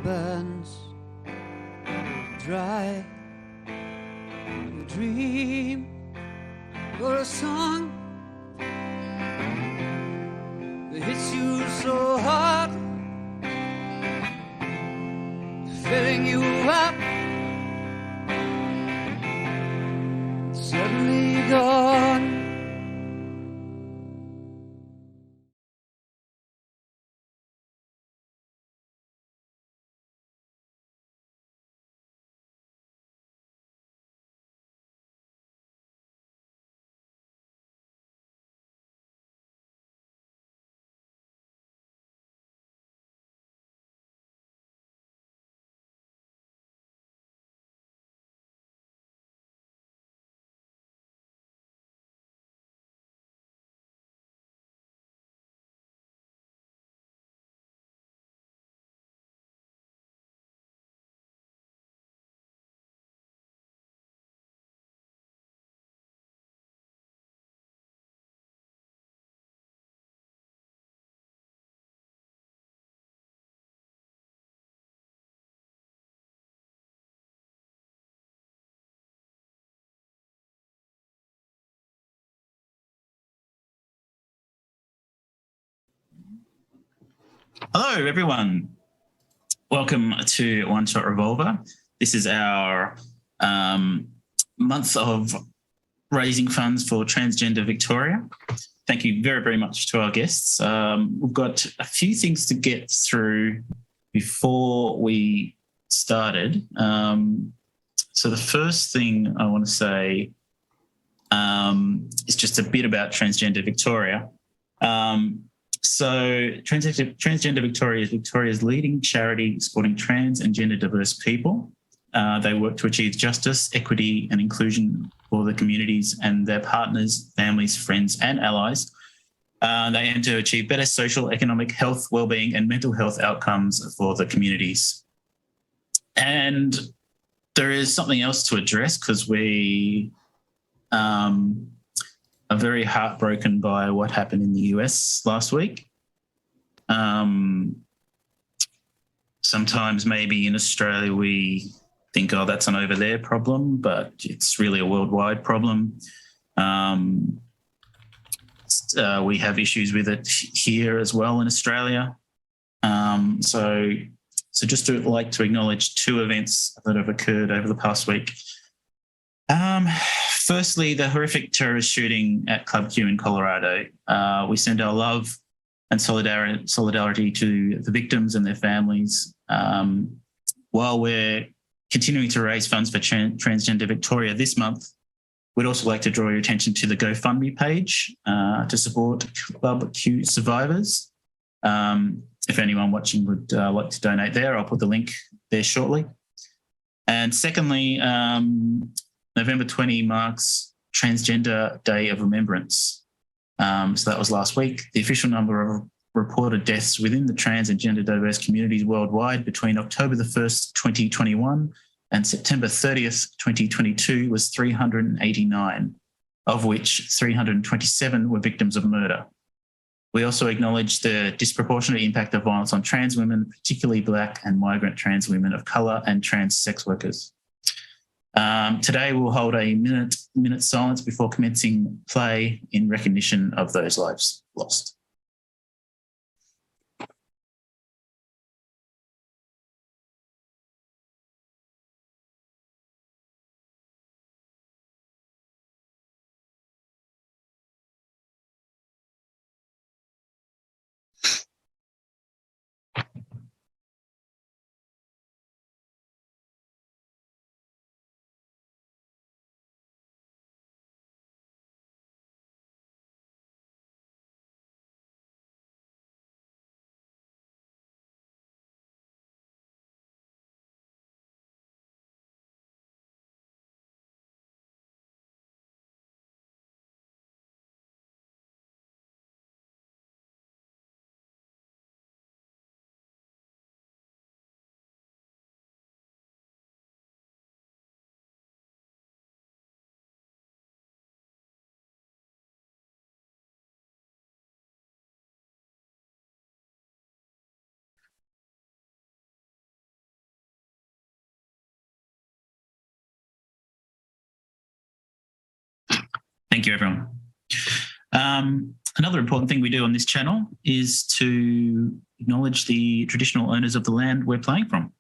burns dry. A dream or a song that hits you so hard, filling you up, suddenly gone. Hello, everyone. Welcome to One Shot Revolver. This is our month of raising funds for Transgender Victoria. Thank you very, very much to our guests. We've got a few things to get through before we started. So the first thing I want to say is just a bit about Transgender Victoria. So Transgender Victoria is Victoria's leading charity supporting trans and gender diverse people. They work to achieve justice, equity and inclusion for the communities and their partners, families, friends and allies. They aim to achieve better social, economic, health, wellbeing and mental health outcomes for the communities. And there is something else to address because we are very heartbroken by what happened in the US last week. Sometimes maybe in Australia we think, oh, that's an over there problem, but it's really a worldwide problem. We have issues with it here as well in Australia. So just to like to acknowledge two events that have occurred over the past week. Firstly, the horrific terrorist shooting at Club Q in Colorado. We send our love and solidarity to the victims and their families. While we're continuing to raise funds for Transgender Victoria this month, we'd also like to draw your attention to the GoFundMe page to support Club Q survivors. If anyone watching would like to donate there, I'll put the link there shortly. And secondly, November 20 marks Transgender Day of Remembrance. So that was last week. The official number of reported deaths within the trans and gender diverse communities worldwide between October the 1st, 2021 and September 30th, 2022 was 389, of which 327 were victims of murder. We also acknowledge the disproportionate impact of violence on trans women, particularly Black and migrant trans women of colour and trans sex workers. Today we'll hold a minute silence before commencing play in recognition of those lives lost. Thank you, everyone. Another important thing we do on this channel is to acknowledge the traditional owners of the land we're playing from.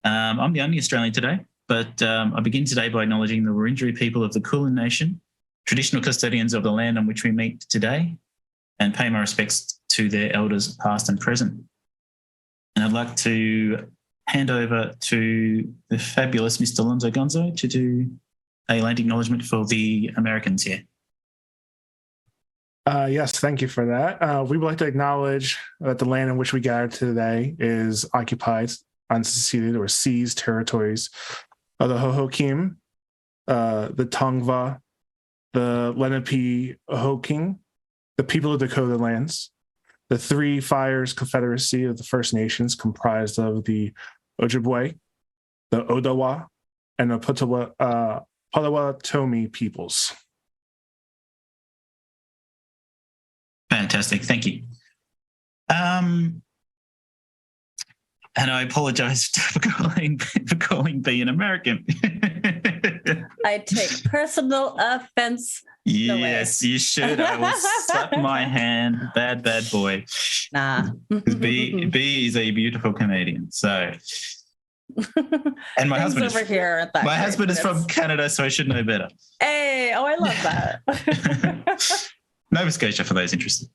I'm the only Australian today, but I begin today by acknowledging the Wurundjeri people of the Kulin Nation, traditional custodians of the land on which we meet today, and pay my respects to their elders past and present. And I'd like to hand over to the fabulous Mr. Lonzogonzo to do a land acknowledgement for the Americans here. Yes, thank you for that. We would like to acknowledge that the land in which we gather today is occupied, unceded, or seized territories of the Hohokam, the Tongva, the Lenape-Hoking, the people of Dakota lands, the Three Fires Confederacy of the First Nations comprised of the Ojibwe, the Odawa, and the Potawatomi peoples. Fantastic, thank you. And I apologise for calling B an American. I take personal offence. Yes, you should. I will slap my hand. Bad boy. Nah. B is a beautiful Canadian. So, and my husband over here. My husband is from Canada, so I should know better. Hey, I love that. Nova Scotia, for those interested.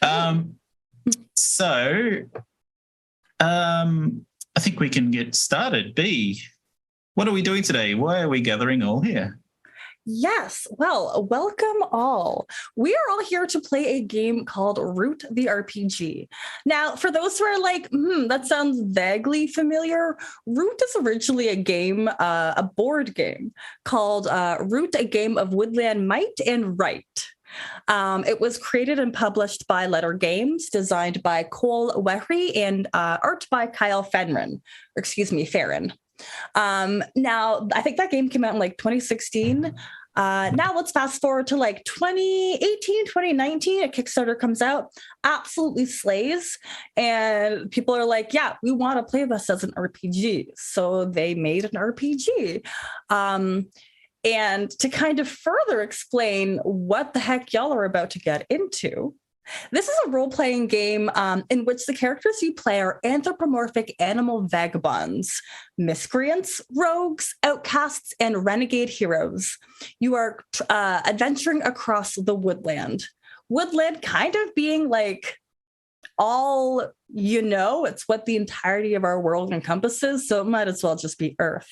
I think we can get started. B, what are we doing today? Why are we gathering all here? Yes, well, welcome all. We are all here to play a game called Root the RPG. Now, for those who are like, that sounds vaguely familiar, Root is originally a game, a board game called Root, a Game of Woodland Might and Right. It was created and published by Letter Games, designed by Cole Wehry, and art by Kyle Farren. Now, I think that game came out in like 2016. Now let's fast forward to like 2018, 2019. A Kickstarter comes out, absolutely slays. And people are like, yeah, we want to play this as an RPG. So they made an RPG. And to kind of further explain what the heck y'all are about to get into, this is a role-playing game in which the characters you play are anthropomorphic animal vagabonds, miscreants, rogues, outcasts, and renegade heroes. You are adventuring across the woodland. Woodland kind of being like all it's what the entirety of our world encompasses, so it might as well just be Earth.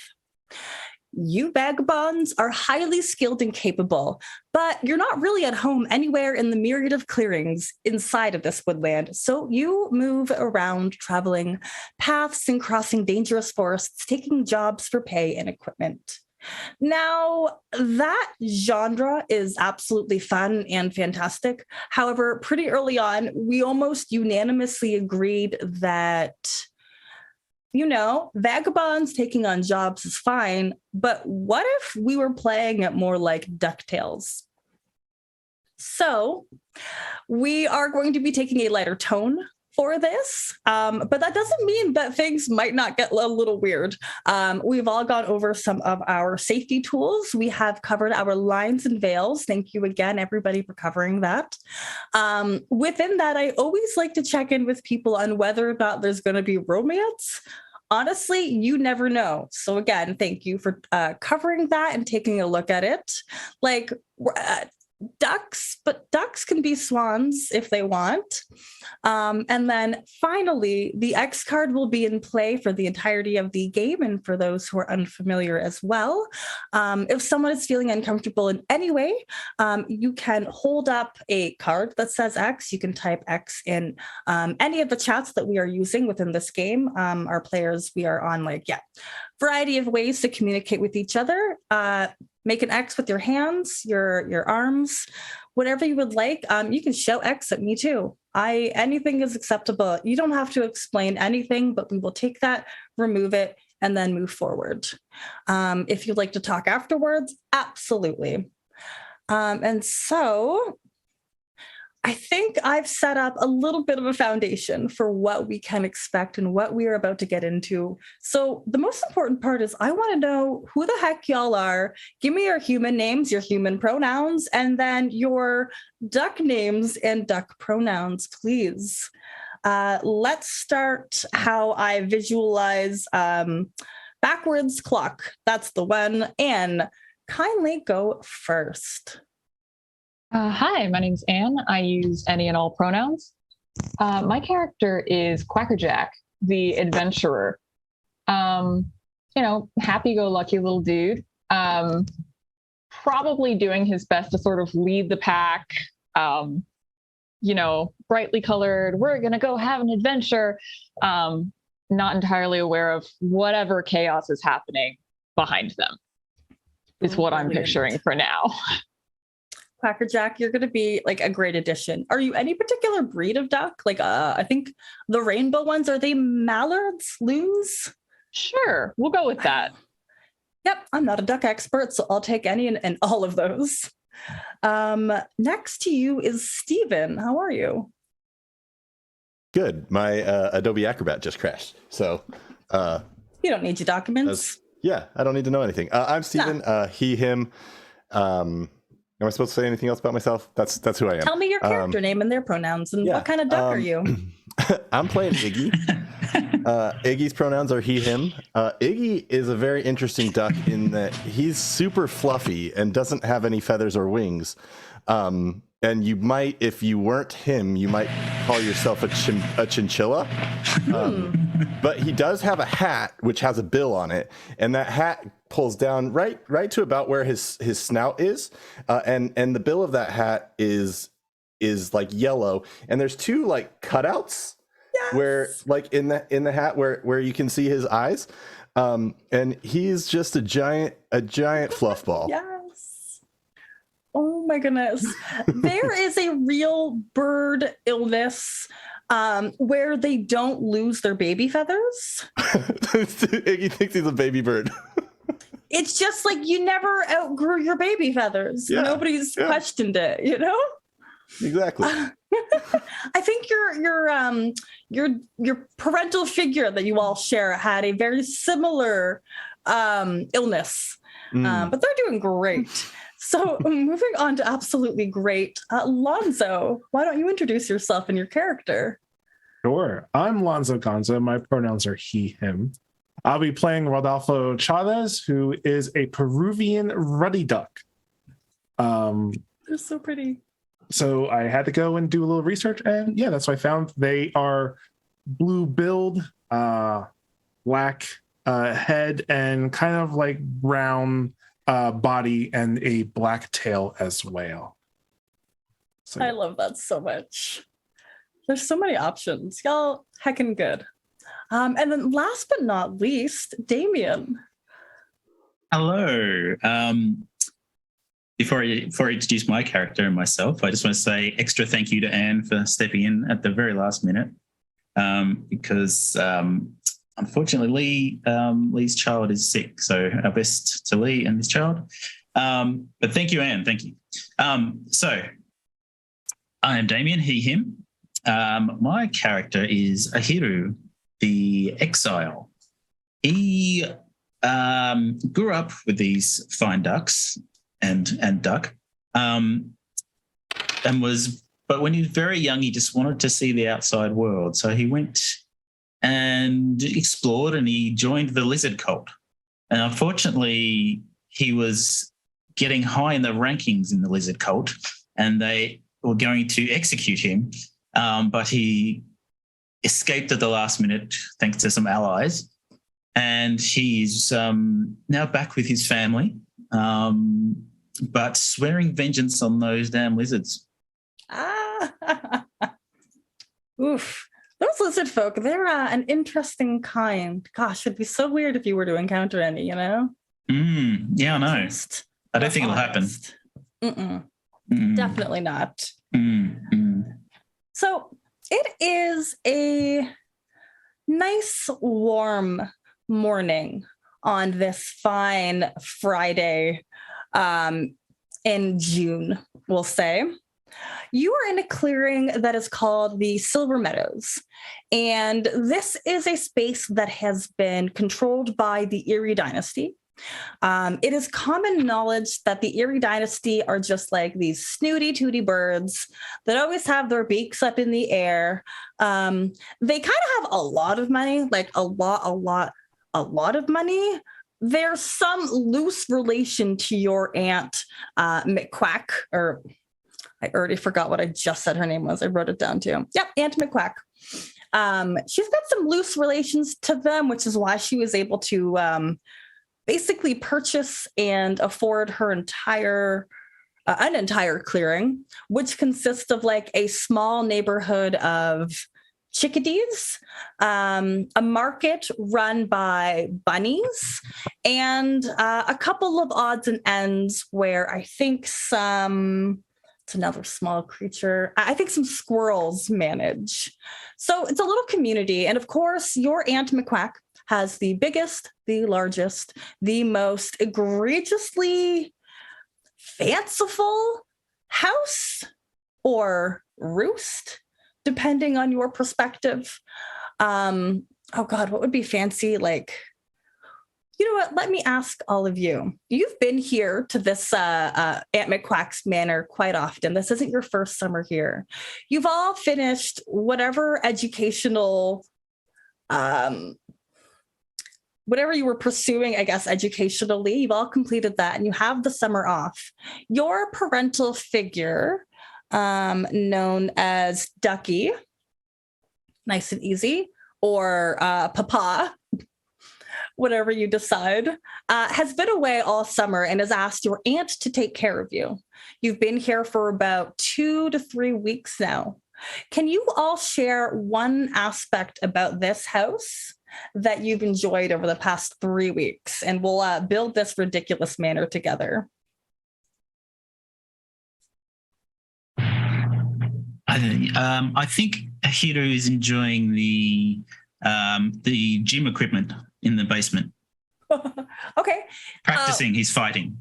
You vagabonds are highly skilled and capable, but you're not really at home anywhere in the myriad of clearings inside of this woodland. So you move around, traveling paths and crossing dangerous forests, taking jobs for pay and equipment. Now, that genre is absolutely fun and fantastic. However, pretty early on, we almost unanimously agreed that vagabonds taking on jobs is fine, but what if we were playing it more like DuckTales? So we are going to be taking a lighter tone for this, but that doesn't mean that things might not get a little weird. We've all gone over some of our safety tools. We have covered our lines and veils. Thank you again, everybody, for covering that. Within that, I always like to check in with people on whether or not there's going to be romance. Honestly, you never know. So again, thank you for covering that and taking a look at it. Like ducks, but ducks can be swans if they want. And then finally, the X card will be in play for the entirety of the game and for those who are unfamiliar as well. If someone is feeling uncomfortable in any way, you can hold up a card that says X. You can type X in any of the chats that we are using within this game. Our players, we are on variety of ways to communicate with each other. Make an X with your hands, your arms, whatever you would like. You can show X at me too. Anything is acceptable. You don't have to explain anything, but we will take that, remove it, and then move forward. If you'd like to talk afterwards, absolutely. And so I think I've set up a little bit of a foundation for what we can expect and what we are about to get into. So the most important part is I want to know who the heck y'all are. Give me your human names, your human pronouns, and then your duck names and duck pronouns, please. Let's start how I visualize backwards clock. That's the one. And kindly go first. Hi, my name's Anne. I use any and all pronouns. My character is Quacker, the adventurer. Happy-go-lucky little dude. Probably doing his best to sort of lead the pack. Brightly colored, we're going to go have an adventure. Not entirely aware of whatever chaos is happening behind them is what I'm picturing for now. Quacker Jack, you're going to be like a great addition. Are you any particular breed of duck? Like, I think the rainbow ones, are they mallards, loons? Sure, we'll go with that. Yep, I'm not a duck expert, so I'll take any and all of those. Next to you is Steven. How are you? Good. My Adobe Acrobat just crashed. So you don't need your documents. I don't need to know anything. I'm Steven, he, him. Am I supposed to say anything else about myself? That's who I am. Tell me your character name and their pronouns and what kind of duck are you? I'm playing Iggy. Iggy's pronouns are he, him. Iggy is a very interesting duck in that he's super fluffy and doesn't have any feathers or wings. And you might, if you weren't him, you might call yourself a chinchilla. But he does have a hat which has a bill on it, and that hat pulls down right to about where his snout is, and the bill of that hat is like yellow, and there's two like cutouts where like in the hat where you can see his eyes, and he's just a giant fluff ball. Yes. Oh my goodness. There is a real bird illness where they don't lose their baby feathers. Iggy thinks he's a baby bird. It's just like you never outgrew your baby feathers. Yeah, Nobody's questioned it, you know? Exactly. I think your parental figure that you all share had a very similar illness, but they're doing great. So moving on to absolutely great. Lonzo, why don't you introduce yourself and your character? Sure. I'm Lonzogonzo. My pronouns are he, him. I'll be playing Rodolfo Chaves, who is a Peruvian ruddy duck. They're so pretty. So I had to go and do a little research, and yeah, that's what I found. They are blue-billed, black head, and kind of like brown body, and a black tail as well. So, I love that so much. There's so many options. Y'all heckin' good. And then last but not least, Damien. Hello. Before I introduce my character and myself, I just want to say extra thank you to Anne for stepping in at the very last minute, because unfortunately Lee's child is sick. So our best to Lee and his child. But thank you, Anne. Thank you. So I am Damien, he, him. My character is Ahiru, the exile. He grew up with these fine ducks and duck, but when he was very young, he just wanted to see the outside world. So he went and explored, and he joined the lizard cult. And unfortunately, he was getting high in the rankings in the lizard cult, and they were going to execute him. But he escaped at the last minute thanks to some allies, and he's now back with his family, but swearing vengeance on those damn lizards. Oof. Those lizard folk, they're an interesting kind. Gosh, it'd be so weird if you were to encounter any, you know? Yeah, I know. I don't think it'll happen. Definitely not. Mm-mm. So it is a nice, warm morning on this fine Friday in June, we'll say. You are in a clearing that is called the Silver Meadows. And this is a space that has been controlled by the Erie dynasty. It is common knowledge that the Erie dynasty are just like these snooty tooty birds that always have their beaks up in the air. They kind of have a lot of money, like a lot of money. There's some loose relation to your aunt, McQuack, or I already forgot what I just said her name was. I wrote it down too. Yep, Aunt McQuack. She's got some loose relations to them, which is why she was able to basically purchase and afford her an entire clearing, which consists of like a small neighborhood of chickadees, a market run by bunnies, and a couple of odds and ends where I think it's another small creature. I think some squirrels manage. So it's a little community. And of course, your Aunt McQuack has the biggest, the largest, the most egregiously fanciful house or roost, depending on your perspective. Oh God, what would be fancy? Like, you know what? Let me ask all of you. You've been here to this Aunt McQuack's manor quite often. This isn't your first summer here. You've all finished whatever educational, whatever you were pursuing, I guess, educationally. You've all completed that and you have the summer off. Your parental figure, known as Ducky, nice and easy, or Papa, whatever you decide, has been away all summer and has asked your aunt to take care of you. You've been here for about 2 to 3 weeks now. Can you all share one aspect about this house that you've enjoyed over the past 3 weeks? And we'll build this ridiculous manor together. I think Ahiru is enjoying the gym equipment in the basement. Okay. Practicing his fighting.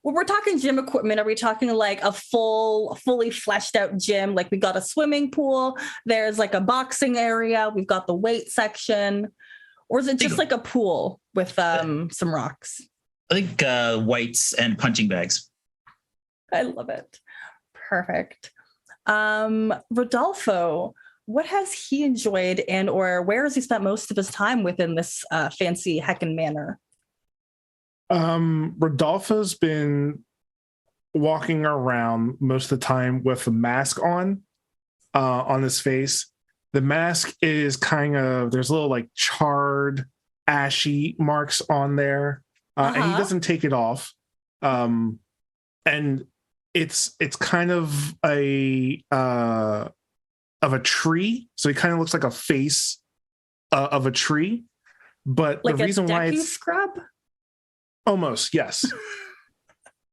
When we're talking gym equipment, are we talking like a fully fleshed out gym? Like we got a swimming pool, there's like a boxing area, we've got the weight section, or is it just like a pool with some rocks? I think weights and punching bags. I love it. Perfect. Rodolfo, what has he enjoyed and or where has he spent most of his time within this fancy heckin' manor? Rodolfo's been walking around most of the time with a mask on his face. The mask is kind of, there's little like charred, ashy marks on there, and he doesn't take it off. And it's kind of a tree, so he kind of looks like a face of a tree. But like the reason why it's scrub. Almost, yes.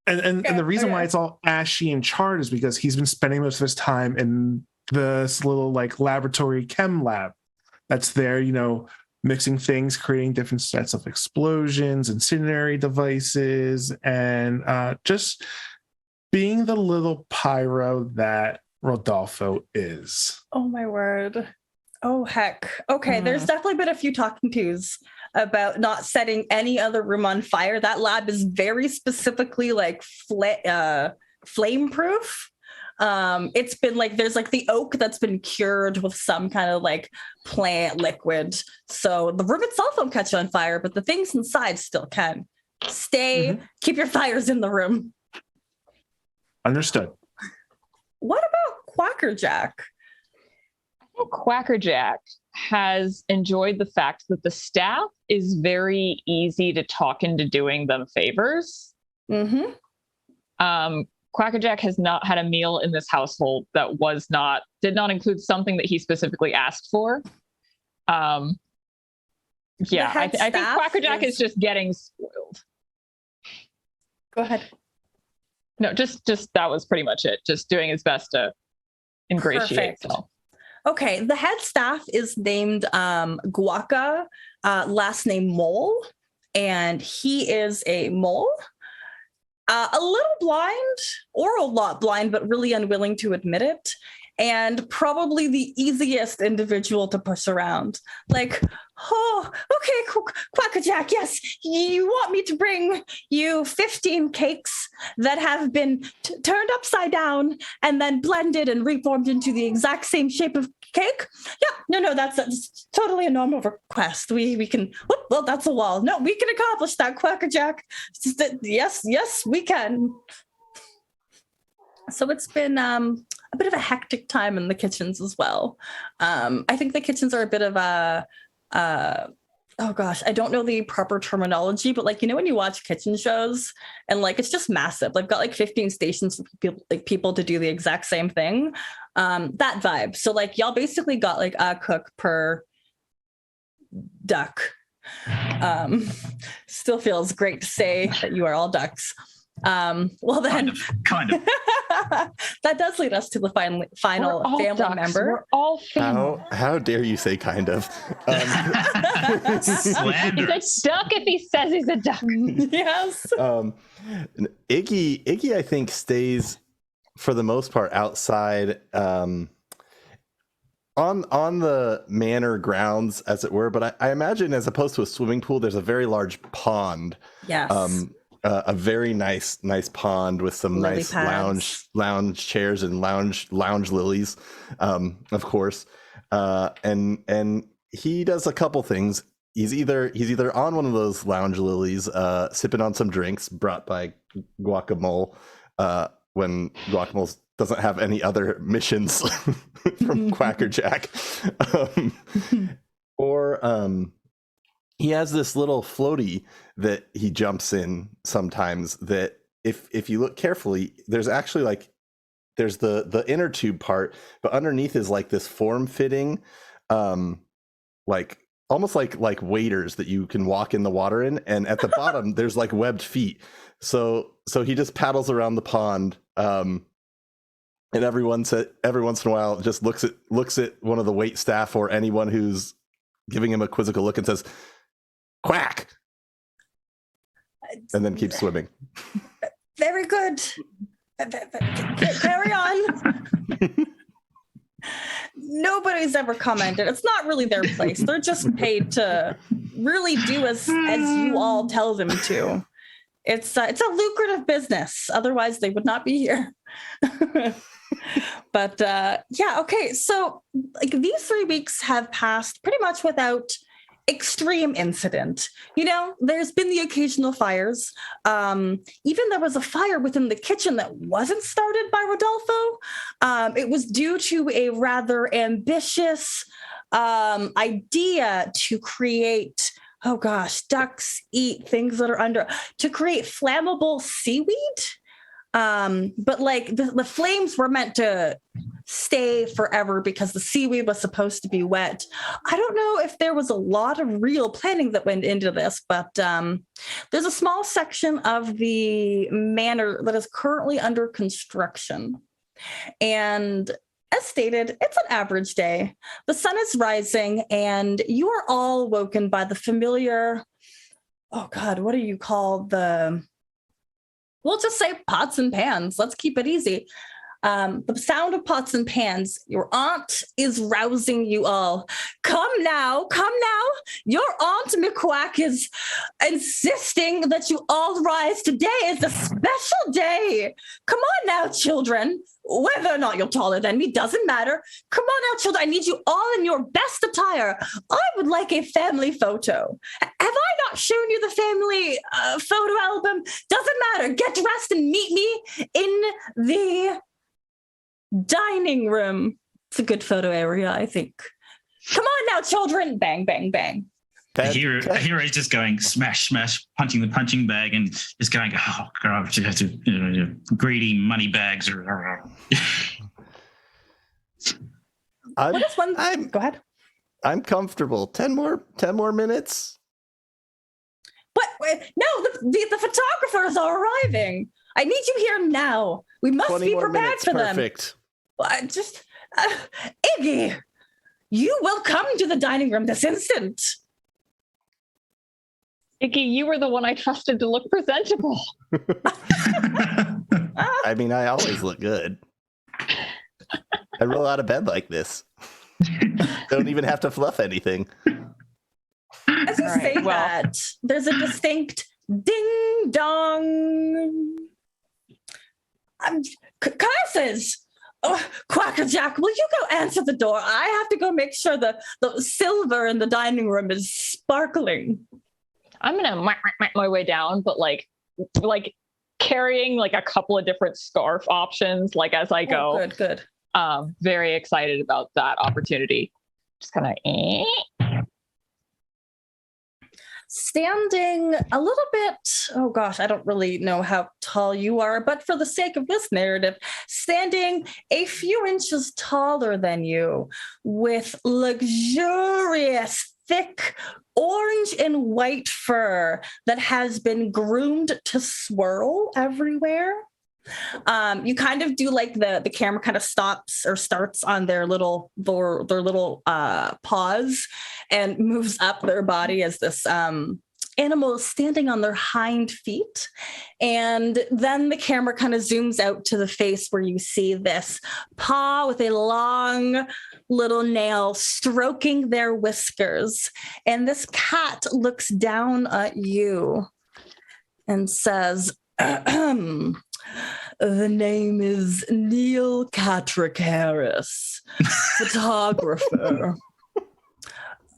And the reason why it's all ashy and charred is because he's been spending most of his time in this little like laboratory chem lab that's there, you know, mixing things, creating different sets of explosions, incendiary devices, and just being the little pyro that Rodolfo is. Oh my word. Oh heck. Okay, there's definitely been a few talking tos about not setting any other room on fire. That lab is very specifically like flame proof. It's been like there's like the oak that's been cured with some kind of like plant liquid, so the room itself won't catch on fire, but the things inside still can. Keep your fires in the room. Understood. What about Quacker Jack? I think Quacker Jack has enjoyed the fact that the staff is very easy to talk into doing them favors. Quacker Jack has not had a meal in this household that did not include something that he specifically asked for. I think Quacker Jack is just getting spoiled. Go ahead. No, just that was pretty much it. Just doing his best to ingratiate himself. Okay, the head staff is named Guaca, last name Mole, and he is a mole. a little blind or a lot blind, but really unwilling to admit it. And probably the easiest individual to push around. Like, oh, okay, Quackerjack, yes, you want me to bring you 15 cakes that have been turned upside down and then blended and reformed into the exact same shape of cake? Yeah, no, that's totally a normal request. We can, well, that's a wall. No, we can accomplish that, Quackerjack. Yes, we can. So it's been a bit of a hectic time in the kitchens as well. I think the kitchens are a bit of a, oh gosh, I don't know the proper terminology, but like, you know, when you watch kitchen shows and like, it's just massive. They've got like 15 stations for people to do the exact same thing. That vibe. So like y'all basically got like a cook per duck. Still feels great to say that you are all ducks. Well then, kind of. that does lead us to the final family ducks. member. We're all family. How dare you say kind of? Slanderous. He's a duck if he says he's a duck. Yes. Iggy, I think, stays for the most part outside on the manor grounds, as it were. But I imagine, as opposed to a swimming pool, there's a very large pond. Yes. A very nice pond with some Lily nice pads. lounge chairs and lounge lilies, of course. And he does a couple things. He's either on one of those lounge lilies, sipping on some drinks brought by Guacamole, when Guacamole doesn't have any other missions from Quackerjack, or he has this little floaty that he jumps in sometimes, that if you look carefully, there's actually like, there's the inner tube part, but underneath is like this form-fitting, like almost like waders that you can walk in the water in, and at the bottom there's like webbed feet. So he just paddles around the pond, and every once in a while just looks at one of the wait staff or anyone who's giving him a quizzical look and says, "Quack," and then keeps swimming. Very good. Carry on. Nobody's ever commented. It's not really their place. They're just paid to really do as you all tell them to. It's a lucrative business. Otherwise, they would not be here. But yeah, okay. So like these 3 weeks have passed pretty much without extreme incident. You know, there's been the occasional fires. Even there was a fire within the kitchen that wasn't started by Rodolfo. It was due to a rather ambitious idea to create, oh gosh, ducks eat things that are under, to create flammable seaweed. But like the flames were meant to stay forever because the seaweed was supposed to be wet. I don't know if there was a lot of real planning that went into this, but there's a small section of the manor that is currently under construction. And as stated, it's an average day. The sun is rising and you are all woken by the familiar, oh God, what do you call the... We'll just say pots and pans. Let's keep it easy. The sound of pots and pans. Your aunt is rousing you all. Come now. Your aunt McQuack is insisting that you all rise. Today is a special day. Come on now, children. Whether or not you're taller than me doesn't matter. Come on now, children. I need you all in your best attire. I would like a family photo. Have I not shown you the family photo album? Doesn't matter. Get dressed and meet me in the dining room. It's a good photo area, I think. Come on now, children. Bang, bang, bang. Ahiru is just going smash, smash, punching the punching bag and just going, oh, God, greedy money bags. Go ahead. I'm comfortable. 10 more minutes. What? No, the photographers are arriving. I need you here now. We must be prepared for them. Perfect. Iggy, you will come to the dining room this instant. Iggy, you were the one I trusted to look presentable. I mean, I always look good. I roll out of bed like this. Don't even have to fluff anything. As you say that, there's a distinct ding dong. Curses! Oh, Quacker Jack, will you go answer the door? I have to go make sure the silver in the dining room is sparkling. I'm gonna my way down, but like carrying like a couple of different scarf options, like as I go. Good. Very excited about that opportunity. Just kind of standing a little bit, oh gosh, I don't really know how tall you are, but for the sake of this narrative, standing a few inches taller than you with luxurious, thick orange and white fur that has been groomed to swirl everywhere. You kind of do like the camera kind of stops or starts on their little paws and moves up their body as this animal is standing on their hind feet. And then the camera kind of zooms out to the face where you see this paw with a long little nail stroking their whiskers. And this cat looks down at you and says, the name is Neil Catrick Harris, photographer.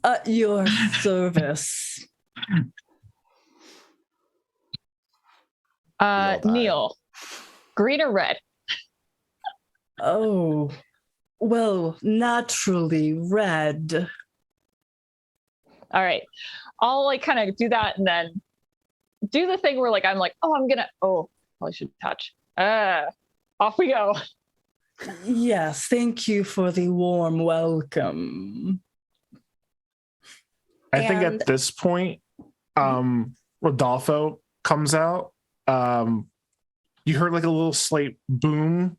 At your service. Neil, green or red? Oh, well, naturally red. All right. I'll like kind of do that and then do the thing where like I'm like, probably should touch. Off we go. Yes, thank you for the warm welcome. I think at this point, Rodolfo comes out. You heard like a little slight boom,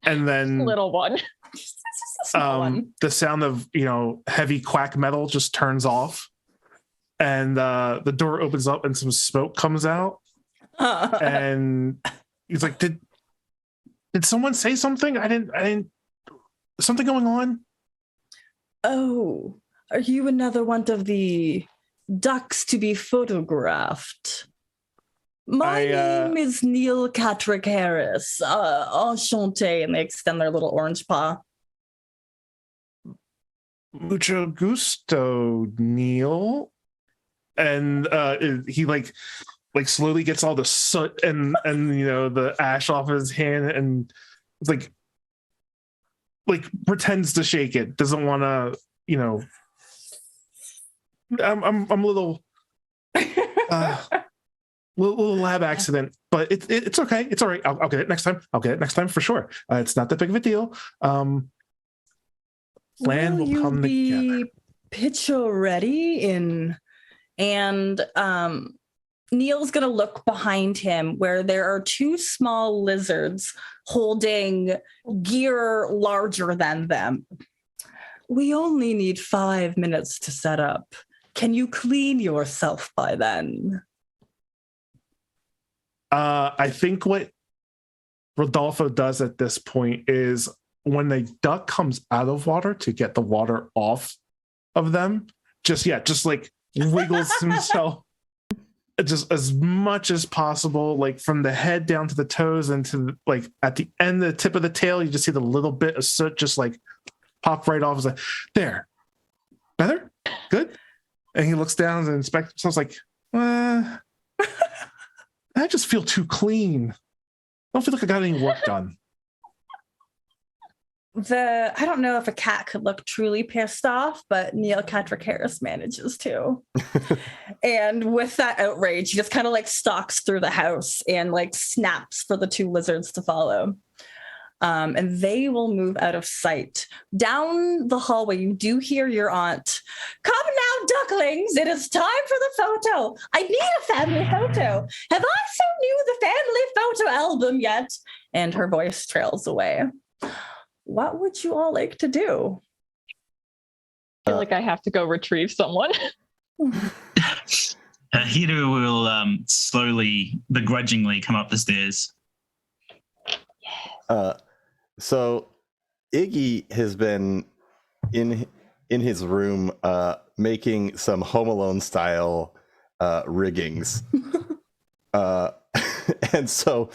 and then little one. The sound of heavy quack metal just turns off, and the door opens up and some smoke comes out. And he's like, did someone say something? I didn't something going on? Oh, are you another one of the ducks to be photographed? My name is Neil Catrick Harris. Enchanté. And they extend their little orange paw. Mucho gusto, Neil. And he like slowly gets all the soot and the ash off his hand and like pretends to shake it. Doesn't want to, I'm a little little lab accident, but it's okay. It's all right. I'll get it next time. I'll get it next time for sure. It's not that big of a deal. Plan will come together. Picture ready and Neil's going to look behind him where there are two small lizards holding gear larger than them. We only need 5 minutes to set up. Can you clean yourself by then? I think what Rodolfo does at this point is when the duck comes out of water to get the water off of them, just like wiggles himself just as much as possible, like from the head down to the toes and to like at the end, the tip of the tail, you just see the little bit of soot just like pop right off. It's like, there, better, good. And he looks down and inspects himself like, I just feel too clean. I don't feel like I got any work done. I don't know if a cat could look truly pissed off, but Neil Catrick Harris manages to. And with that outrage, he just kind of like stalks through the house and like snaps for the two lizards to follow. And they will move out of sight. Down the hallway, you do hear your aunt. Come now, ducklings. It is time for the photo. I need a family photo. Have I shown you the family photo album yet? And her voice trails away. What would you all like to do? I feel like I have to go retrieve someone. Ahiru will slowly, begrudgingly come up the stairs. So Iggy has been in his room making some Home Alone style riggings. And so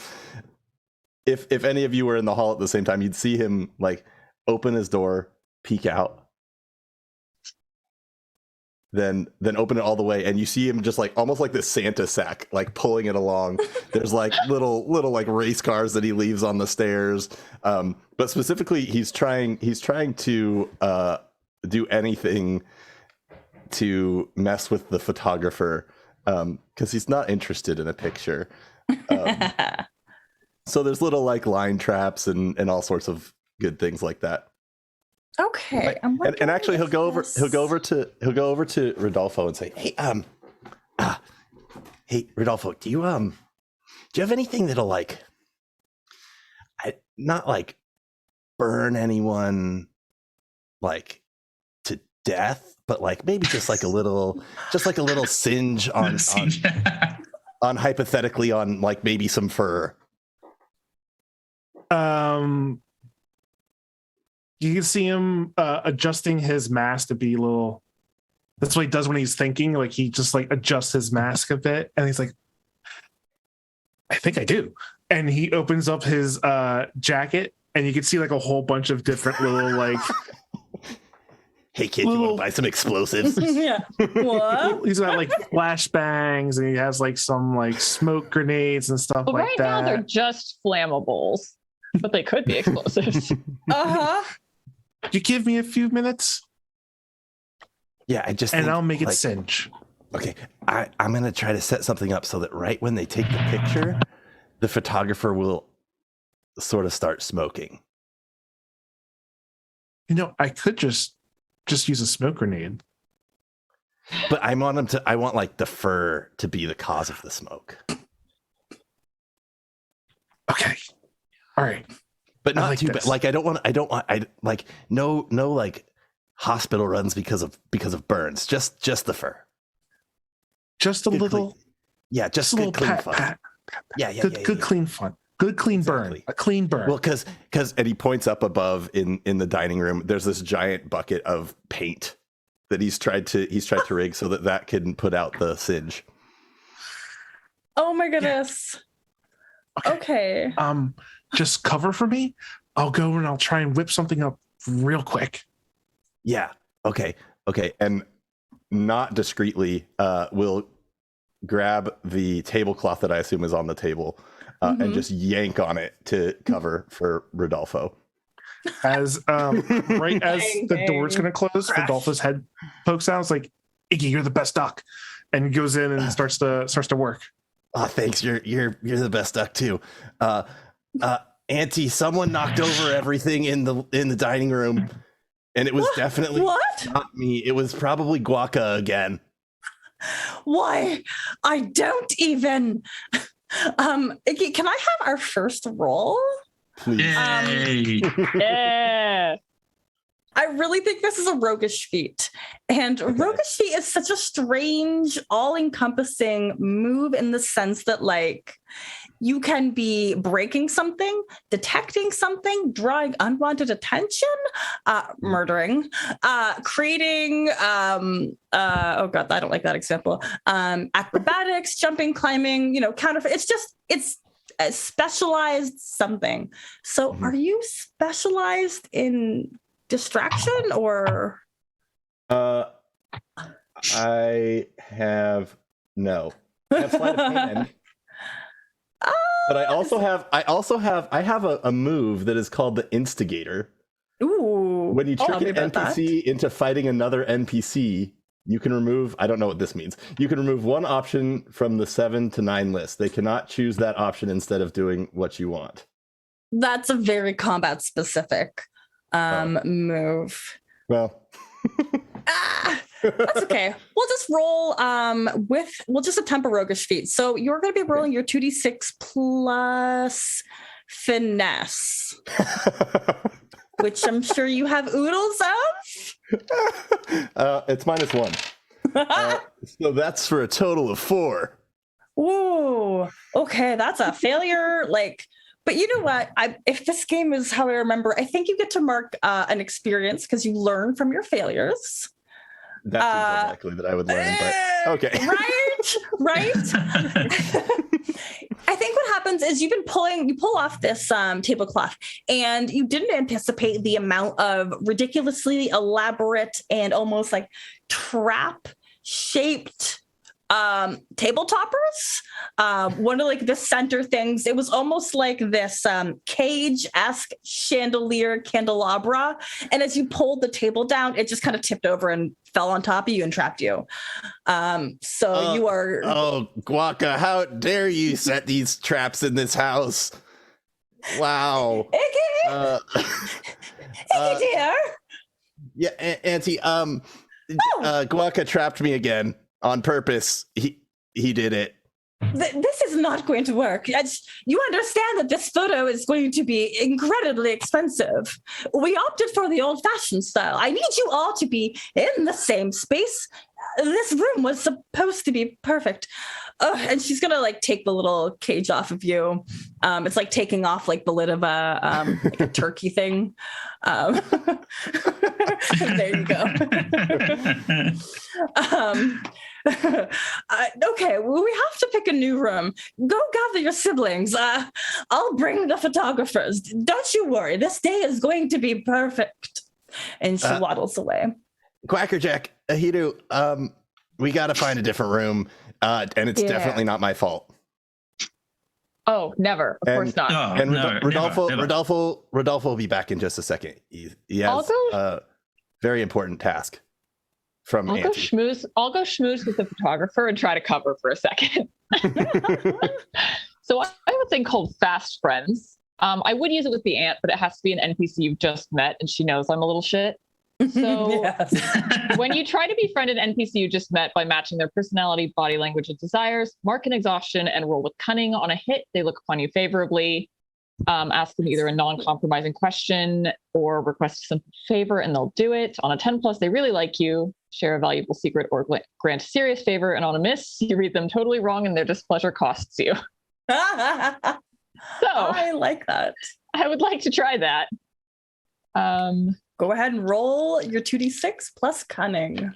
if any of you were in the hall at the same time, you'd see him like open his door, peek out, then open it all the way, and you see him just like almost like this Santa sack, like pulling it along. There's like little like race cars that he leaves on the stairs. But specifically, he's trying to do anything to mess with the photographer, because he's not interested in a picture. So there's little like line traps and all sorts of good things like that. Okay. And actually he'll go over to Rodolfo and say, hey Rodolfo, do you have anything that'll like not like burn anyone like to death, but like maybe just like a little singe on hypothetically on like maybe some fur. You can see him adjusting his mask to be a little. That's what he does when he's thinking. Like he just like adjusts his mask a bit, and he's like, "I think I do." And he opens up his jacket, and you can see like a whole bunch of different little like. Hey kid, you want to buy some explosives? Yeah. What? He's got like flashbangs, and he has like some like smoke grenades and stuff Well, like right that. now they're just flammables, but they could be explosives. You give me a few minutes, Yeah, and I'll make it like, singe. Okay, I'm gonna try to set something up so that right when they take the picture, the photographer will sort of start smoking. You know, I could just use a smoke grenade. But I want like the fur to be the cause of the smoke. Okay. All right. But not like too bad. this. Like I don't want like no like hospital runs because of burns. Just the fur. Just a Good little. clean. Yeah, just a good little clean pat, fun. pat. Yeah. Good clean fun. Good clean burn. Exactly. A clean burn. Well, because and he points up above in the dining room. There's this giant bucket of paint that he's tried to rig so that can put out the singe. Oh my goodness. Okay. Just cover for me. I'll go and I'll try and whip something up real quick. Yeah. Okay. And not discreetly, we'll grab the tablecloth that I assume is on the table and just yank on it to cover for Rodolfo. As right as the door's gonna close, Rodolfo's head pokes out. It's like, Iggy, you're the best duck, and goes in and starts to work. Oh, thanks. You're the best duck too. Auntie, someone knocked over everything in the dining room, and it was definitely not me. It was probably Quacker again. Why? I don't even. Iggy, can I have our first roll? Please. Yay! Yeah. I really think this is a roguish feat. And roguish feat is such a strange, all-encompassing move in the sense that, like, you can be breaking something, detecting something, drawing unwanted attention, murdering, creating, oh God, I don't like that example, acrobatics, jumping, climbing, counterfeit. It's a specialized something. So are you specialized in distraction or? I have no. I have sleight of hand. But I have a move that is called the instigator. Ooh. When you trick an NPC into fighting another NPC, you can remove, I don't know what this means. You can remove one option from the 7 to 9 list. They cannot choose that option instead of doing what you want. That's a very combat specific move. Well, that's okay. We'll just roll we'll just attempt a roguish feat. So you're going to be rolling your 2d6 plus finesse, which I'm sure you have oodles of. It's -1. So that's for a total of 4. Ooh, okay, that's a failure. But you know what? If this game is how I remember, I think you get to mark an experience because you learn from your failures. That seems unlikely that I would learn, but okay. Right. I think what happens is you pull off this tablecloth, and you didn't anticipate the amount of ridiculously elaborate and almost like trap shaped table toppers. One of like the center things, it was almost like this cage-esque chandelier candelabra, and as you pulled the table down, it just kind of tipped over and fell on top of you and trapped you. You are Quacker, how dare you set these traps in this house? Wow. Iggy! Iggy dear! Yeah, Auntie, Quacker trapped me again. On purpose. He did it. This is not going to work. You understand that this photo is going to be incredibly expensive. We opted for the old-fashioned style. I need you all to be in the same space. This room was supposed to be perfect. And she's gonna like take the little cage off of you. It's like taking off like the lid of like a turkey thing. There you go. Okay, well, we have to pick a new room. Go gather your siblings. I'll bring the photographers. Don't you worry. This day is going to be perfect. And she waddles away. Quackerjack, Ahiru, we got to find a different room, and it's definitely not my fault. Oh, never. Of course not. Oh, And no, Rodolfo, never. Rodolfo will be back in just a second. He has a very important task from I'll go Auntie. schmooze with the photographer and try to cover for a second. So I have a thing called Fast Friends. I would use it with the aunt, but it has to be an NPC you've just met, and she knows I'm a little shit. So when you try to befriend an NPC you just met by matching their personality, body language, and desires, mark an exhaustion and roll with cunning. On a hit, they look upon you favorably. Ask them either a non-compromising question or request a simple favor, and they'll do it. On a 10+, they really like you, share a valuable secret, or grant a serious favor. And on a miss, you read them totally wrong, and their displeasure costs you. So I like that. I would like to try that. Go ahead and roll your 2d6 plus cunning.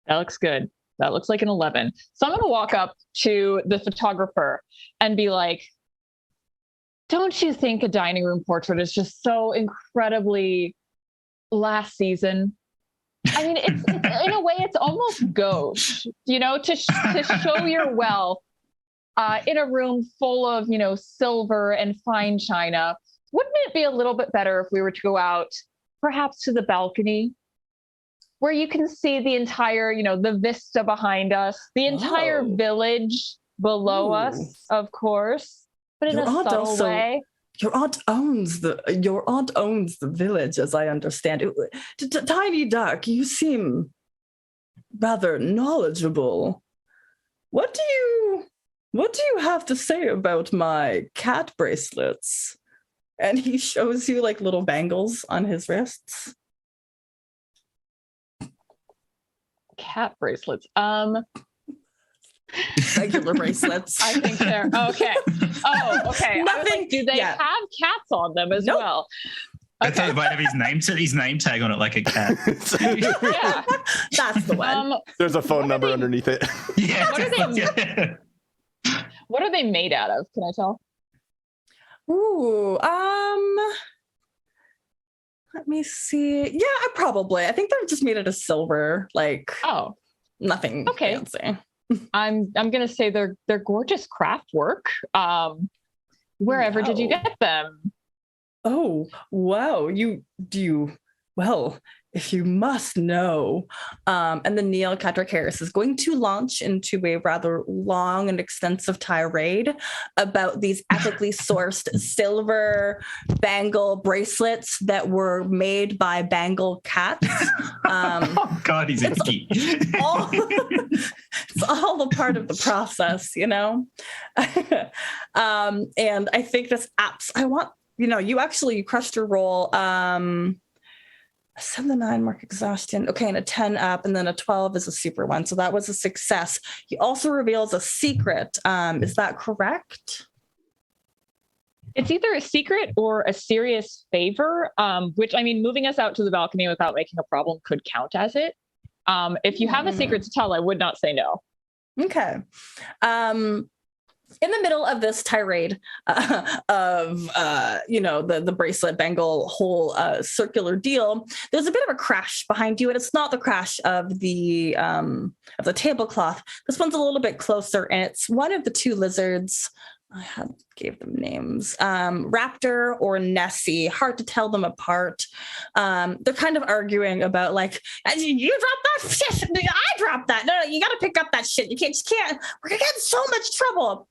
That looks good. That looks like an 11. So I'm going to walk up to the photographer and be like, don't you think a dining room portrait is just so incredibly last season? I mean, it's in a way, it's almost gauche, to show your wealth in a room full of, silver and fine china. Wouldn't it be a little bit better if we were to go out, perhaps to the balcony, where you can see the entire, the vista behind us, the entire village below us, of course, but in a subtle way. Your aunt owns the village, as I understand it. Tiny Duck, you seem rather knowledgeable. What do you have to say about my cat bracelets? And he shows you like little bangles on his wrists. Cat bracelets. Regular bracelets. I think they're okay. Oh, okay. Nothing. Do they have cats on them as well? I thought it might have his name tag on it, like a cat. Yeah, that's the one. There's a phone number underneath it. Yeah. What are they made out of? Can I tell? Ooh, let me see. Yeah, I think they're just made out of silver. Nothing fancy. I'm gonna say they're gorgeous craft work. Wherever did you get them? Oh, wow. Well, if you must know. And then Neil Patrick Harris is going to launch into a rather long and extensive tirade about these ethically sourced silver bangle bracelets that were made by Bangle cats. Oh God, he's icky. It's all a part of the process, and I think this apps. I want, you crushed your roll. A 7-9 mark exhaustion. Okay, and a 10 up, and then a 12 is a super one. So that was a success. He also reveals a secret. Is that correct? It's either a secret or a serious favor, which, I mean, moving us out to the balcony without making a problem could count as it. If you have a secret to tell, I would not say no. Okay. In the middle of this tirade of, the bracelet bangle whole circular deal, there's a bit of a crash behind you, and it's not the crash of the tablecloth. This one's a little bit closer, and it's one of the two lizards. I gave them names. Raptor or Nessie. Hard to tell them apart. They're kind of arguing about like, you dropped that shit. I dropped that. No, you got to pick up that shit. You can't. We're gonna get in so much trouble.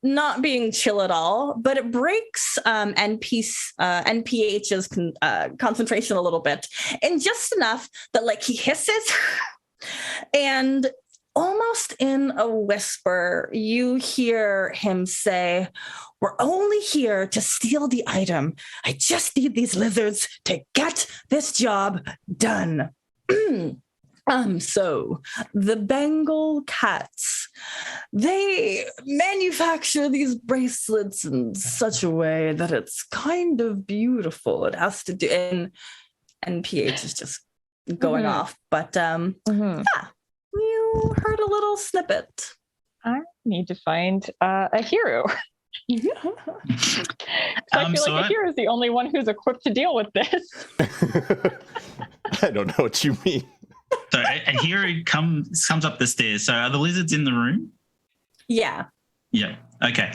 Not being chill at all, but it breaks NPH's concentration a little bit, and just enough that like he hisses and. Almost in a whisper, you hear him say, "We're only here to steal the item. I just need these lizards to get this job done." So the Bengal cats, they manufacture these bracelets in such a way that it's kind of beautiful. It has to do, and PH is just going off. But yeah. You heard a little snippet. I need to find Ahiru. I feel like Ahiru is the only one who's equipped to deal with this. I don't know what you mean. So Ahiru comes up the stairs. So are the lizards in the room? Yeah. Yeah. Okay.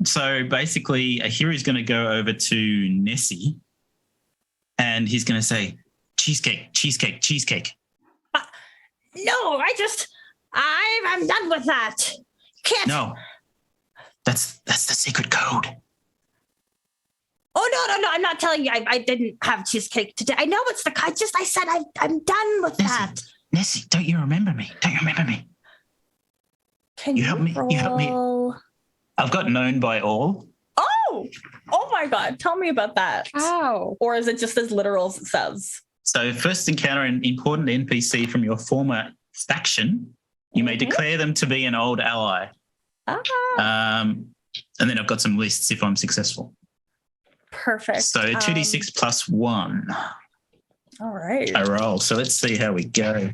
So basically, Ahiru's going to go over to Nessie, and he's going to say, "Cheesecake, cheesecake, cheesecake." No, I'm done with that. You can't. No, that's the secret code. Oh, no, I'm not telling you. I didn't have cheesecake today. I know it's I said I'm done with that. Nessie, don't you remember me? Can you help me? Roll? You help me. I've got known by all. Oh my God. Tell me about that. Wow. Or is it just as literal as it says? So first encounter an important NPC from your former faction, you may declare them to be an old ally. And then I've got some lists if I'm successful. Perfect. So 2d6 plus 1. All right. I roll. So let's see how we go.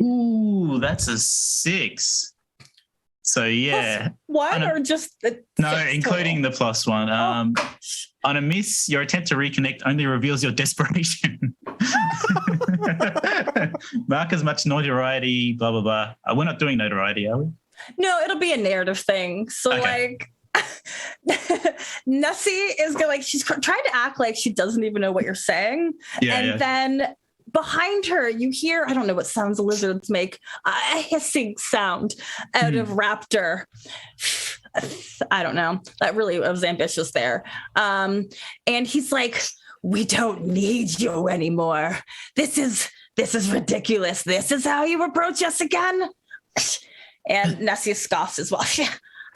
Ooh, that's a 6. So yeah. One or just the no, including the plus 1. On a miss, your attempt to reconnect only reveals your desperation. Mark as much notoriety, blah, blah, blah. We're not doing notoriety, are we? No, it'll be a narrative thing. So like Nessie is gonna she's trying to act like she doesn't even know what you're saying. Then behind her, you hear, I don't know what sounds lizards make, a hissing sound out of Raptor. I don't know. That really was ambitious there. And he's like, "We don't need you anymore. This is ridiculous. This is how you approach us again?" And Nessie scoffs as well.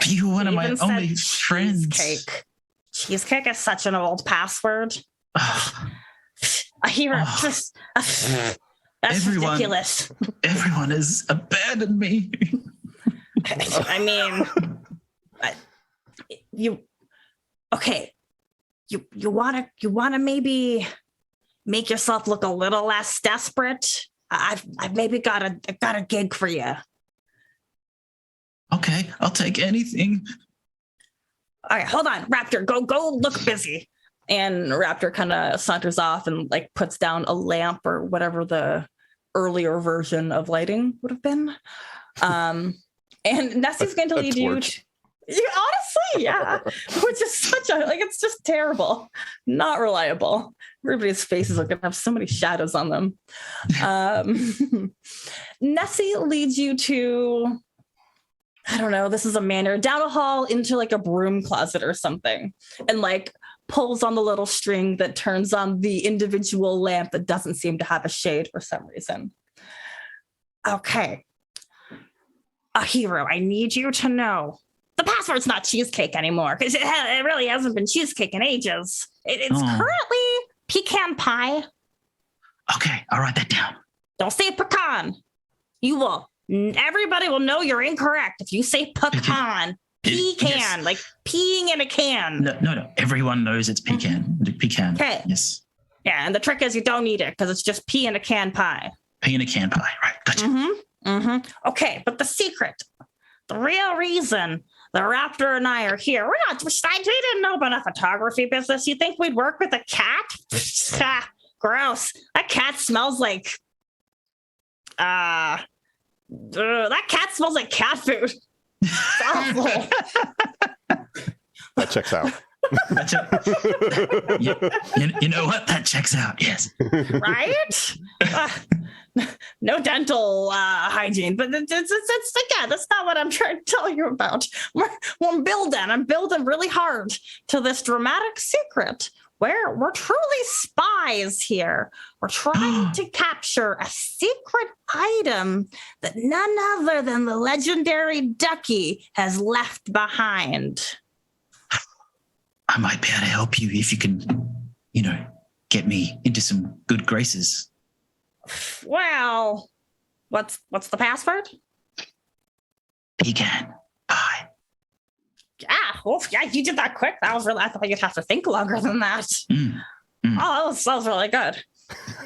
You were one of my only friends. Cheesecake is such an old password. I hear it. That's ridiculous. Everyone has abandoned me. I mean, you want to maybe make yourself look a little less desperate. I've maybe got a gig for you. Okay, I'll take anything. All right, hold on, Raptor. Go look busy. And Raptor kind of saunters off and like puts down a lamp or whatever the earlier version of lighting would have been. And Nessie's going to lead you. Honestly, yeah. Which is such a it's just terrible, not reliable. Everybody's faces are going to have so many shadows on them. Nessie leads you to, I don't know, this is a manor, down a hall into like a broom closet or something, and like pulls on the little string that turns on the individual lamp that doesn't seem to have a shade for some reason. Okay. Ahiru, I need you to know the password's not cheesecake anymore, because it really hasn't been cheesecake in ages. It's currently pecan pie. Okay, I'll write that down. Don't say pecan. You will. Everybody will know you're incorrect if you say pecan. Pecan, Yes. like peeing in a can. No. Everyone knows it's pecan. Pecan. Okay. Yes. Yeah, and the trick is you don't eat it because it's just pea in a can pie. Pea in a can pie. Right. Gotcha. Okay, but the secret, the real reason the Raptor and I are here, we didn't know about a photography business. You think we'd work with a cat? Gross. That cat smells like that cat smells like cat food. It's awful. That checks out. You know what? That checks out. Yes. Right? No dental hygiene, but it's again, that's not what I'm trying to tell you about. I'm building really hard to this dramatic secret where we're truly spies here. We're trying to capture a secret item that none other than the legendary Ducky has left behind. I might be able to help you if you can, get me into some good graces. Well, what's the password? Pecan pie. Yeah, you did that quick. I thought you'd have to think longer than that. Oh, that was really good.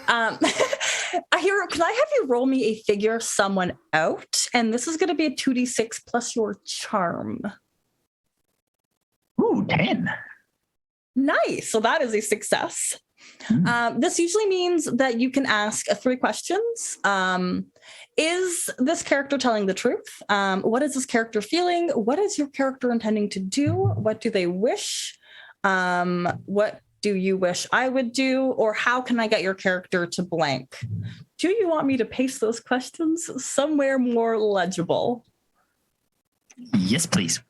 Ahiru, can I have you roll me a figure someone out? And this is going to be a 2d6 plus your charm. Ooh, 10. Nice. So that is a success. This usually means that you can ask 3 questions. Is this character telling the truth? What is this character feeling? What is your character intending to do? What do they wish? What do you wish I would do? Or how can I get your character to blank? Do you want me to paste those questions somewhere more legible? Yes, please.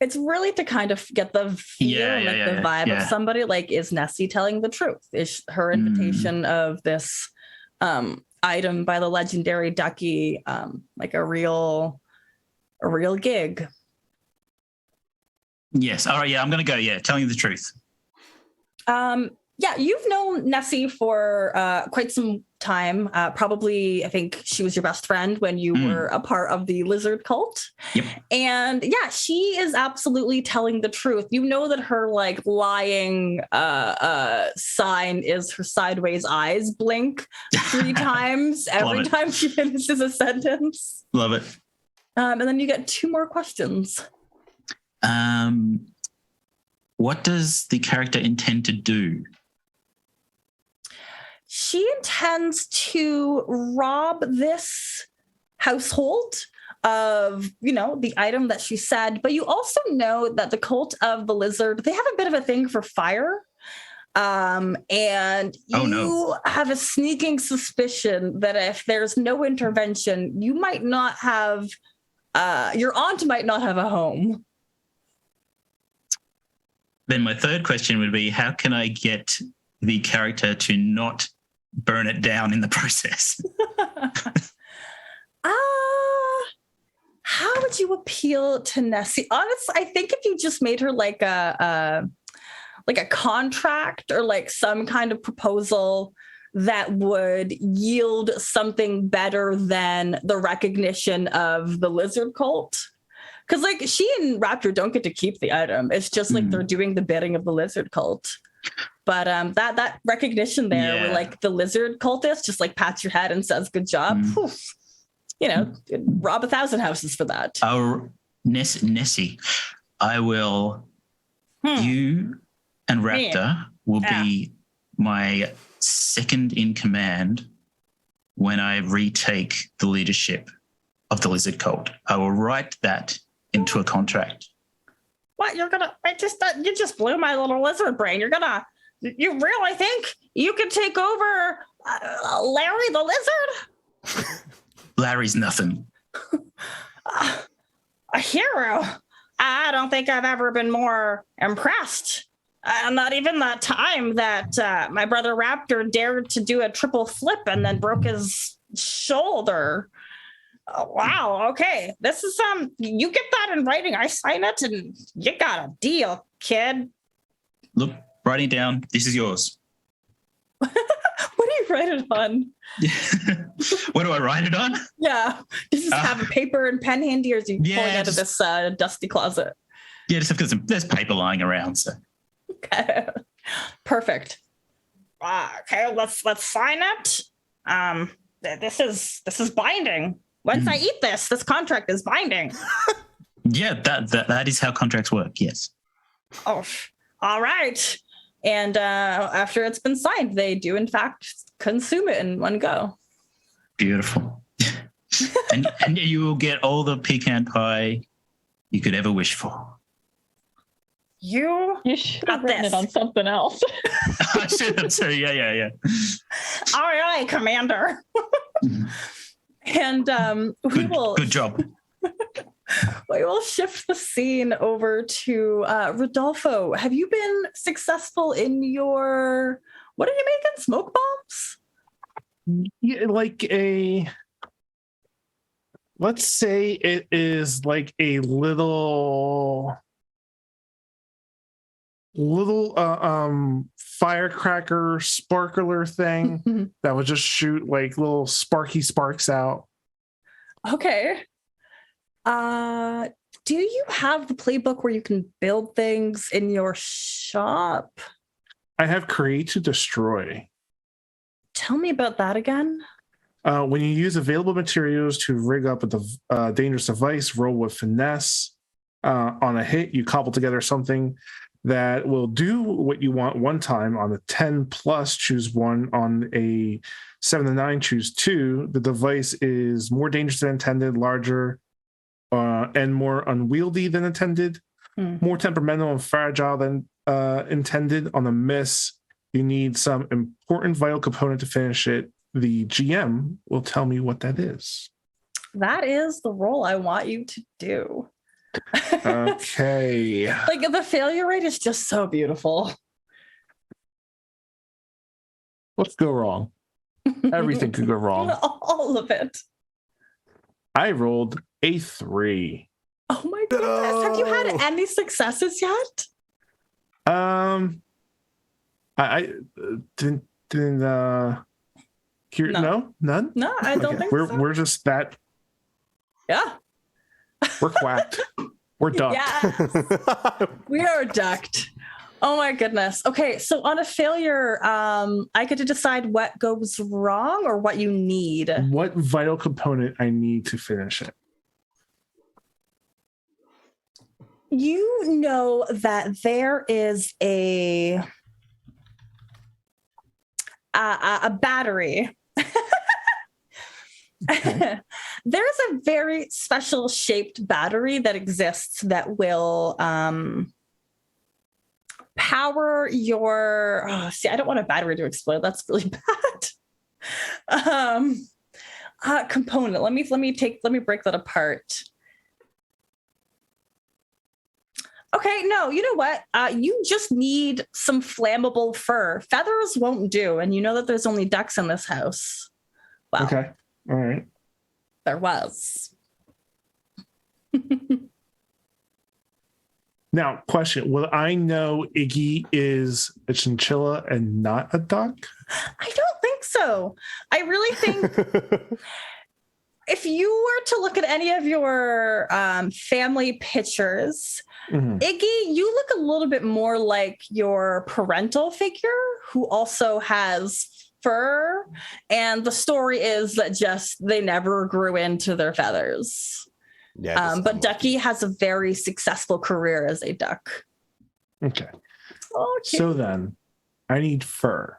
It's really to kind of get the feel, the vibe of somebody. Like, is Nessie telling the truth? Is her invitation of this item by the legendary Ducky like a real gig? Yes. All right. Yeah, I'm going to go. Yeah, telling you the truth. Yeah, you've known Nessie for quite some time. Probably, I think she was your best friend when you were a part of the lizard cult. Yep. And yeah, she is absolutely telling the truth. You know that her like lying sign is her sideways eyes blink 3 times every time she finishes a sentence. Love it. And then you get 2 more questions. What does the character intend to do? She intends to rob this household of, the item that she said, but you also know that the cult of the lizard, they have a bit of a thing for fire. And you have a sneaking suspicion that if there's no intervention, you might not have, your aunt might not have a home. Then my third question would be, how can I get the character to not burn it down in the process? How would you appeal to Nessie? Honestly, I think if you just made her like a contract or like some kind of proposal that would yield something better than the recognition of the lizard cult. Because like she and Raptor don't get to keep the item. It's just like they're doing the bidding of the lizard cult. But that recognition there where like the lizard cultist just like pats your head and says, good job. Rob 1,000 houses for that. Oh, Nessie, I will, you and Raptor will be my second in command when I retake the leadership of the lizard cult. I will write that into a contract. What, you just blew my little lizard brain. You really think you could take over Larry the lizard? Larry's nothing. A hero. I don't think I've ever been more impressed. Not even that time that my brother Raptor dared to do a triple flip and then broke his shoulder. Oh, wow. Okay. This is you get that in writing. I sign it and you got a deal, kid. Look, writing down. This is yours. What do you write it on? What do I write it on? Yeah. Does this have a paper and pen handy, or is you pulling out of this dusty closet? Yeah, just because there's paper lying around. So. Okay. Perfect. Okay, let's sign it. This is binding. Once I eat this contract is binding. Yeah, that is how contracts work. Yes. Oh, all right. And after it's been signed, they do in fact consume it in one go. Beautiful. and you will get all the pecan pie you could ever wish for. You should have written it on something else. I should have too. Yeah. All right, Commander. And good job. We will shift the scene over to Rodolfo. Have you been successful in your, what are you making? Smoke bombs? Yeah, like let's say it is like a little firecracker sparkler thing that would just shoot like little sparky sparks out. Okay. Do you have the playbook where you can build things in your shop? I have create to destroy. Tell me about that again. When you use available materials to rig up a dangerous device, roll with finesse. On a hit, you cobble together something that will do what you want one time. On a 10 plus, choose one. On a 7 to 9, choose 2. The device is more dangerous than intended, larger, and more unwieldy than intended, more temperamental and fragile than intended. On a miss, you need some important vital component to finish it. The GM will tell me what that is. That is the role I want you to do. Okay. Like the failure rate is just so beautiful. What's go wrong? Everything could go wrong. All of it. I rolled a 3. Oh my goodness. Have you had any successes yet? I didn't hear. No, none. No, I don't think so. We're just that. Yeah. We're quacked. We're ducked. Yeah. We are ducked. Oh my goodness. Okay, so on a failure, I get to decide what goes wrong or what you need. What vital component I need to finish it. You know that there is a battery. Okay. There's a very special shaped battery that exists that will power your I don't want a battery to explode. That's really bad. Component. Let me break that apart. Okay, no, you know what? You just need some flammable fur. Feathers won't do, and you know that there's only ducks in this house. Well, okay. All right. There was. Now, question. Will I know Iggy is a chinchilla and not a duck? I don't think so. I really think if you were to look at any of your family pictures, Iggy, you look a little bit more like your parental figure who also has fur, and the story is that just they never grew into their feathers. Yeah, but Ducky has a very successful career as a duck. Okay. Oh, cute. So then I need fur.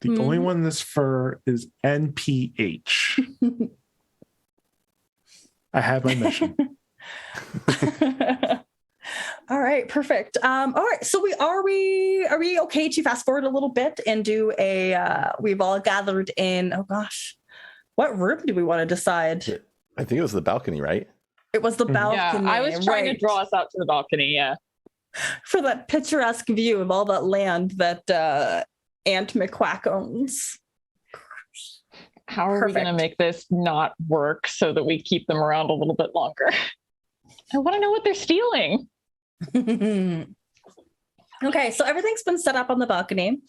The only one in this fur is NPH. I have my mission. All right, perfect. All right, so are we okay to fast forward a little bit and do we've all gathered in, oh gosh, what room do we want to decide? I think it was the balcony, right? It was the balcony. Yeah, I was trying to draw us out to the balcony, yeah. for that picturesque view of all that land that Aunt McQuack owns. How are we going to make this not work so that we keep them around a little bit longer? I want to know what they're stealing. Okay, so everything's been set up on the balcony.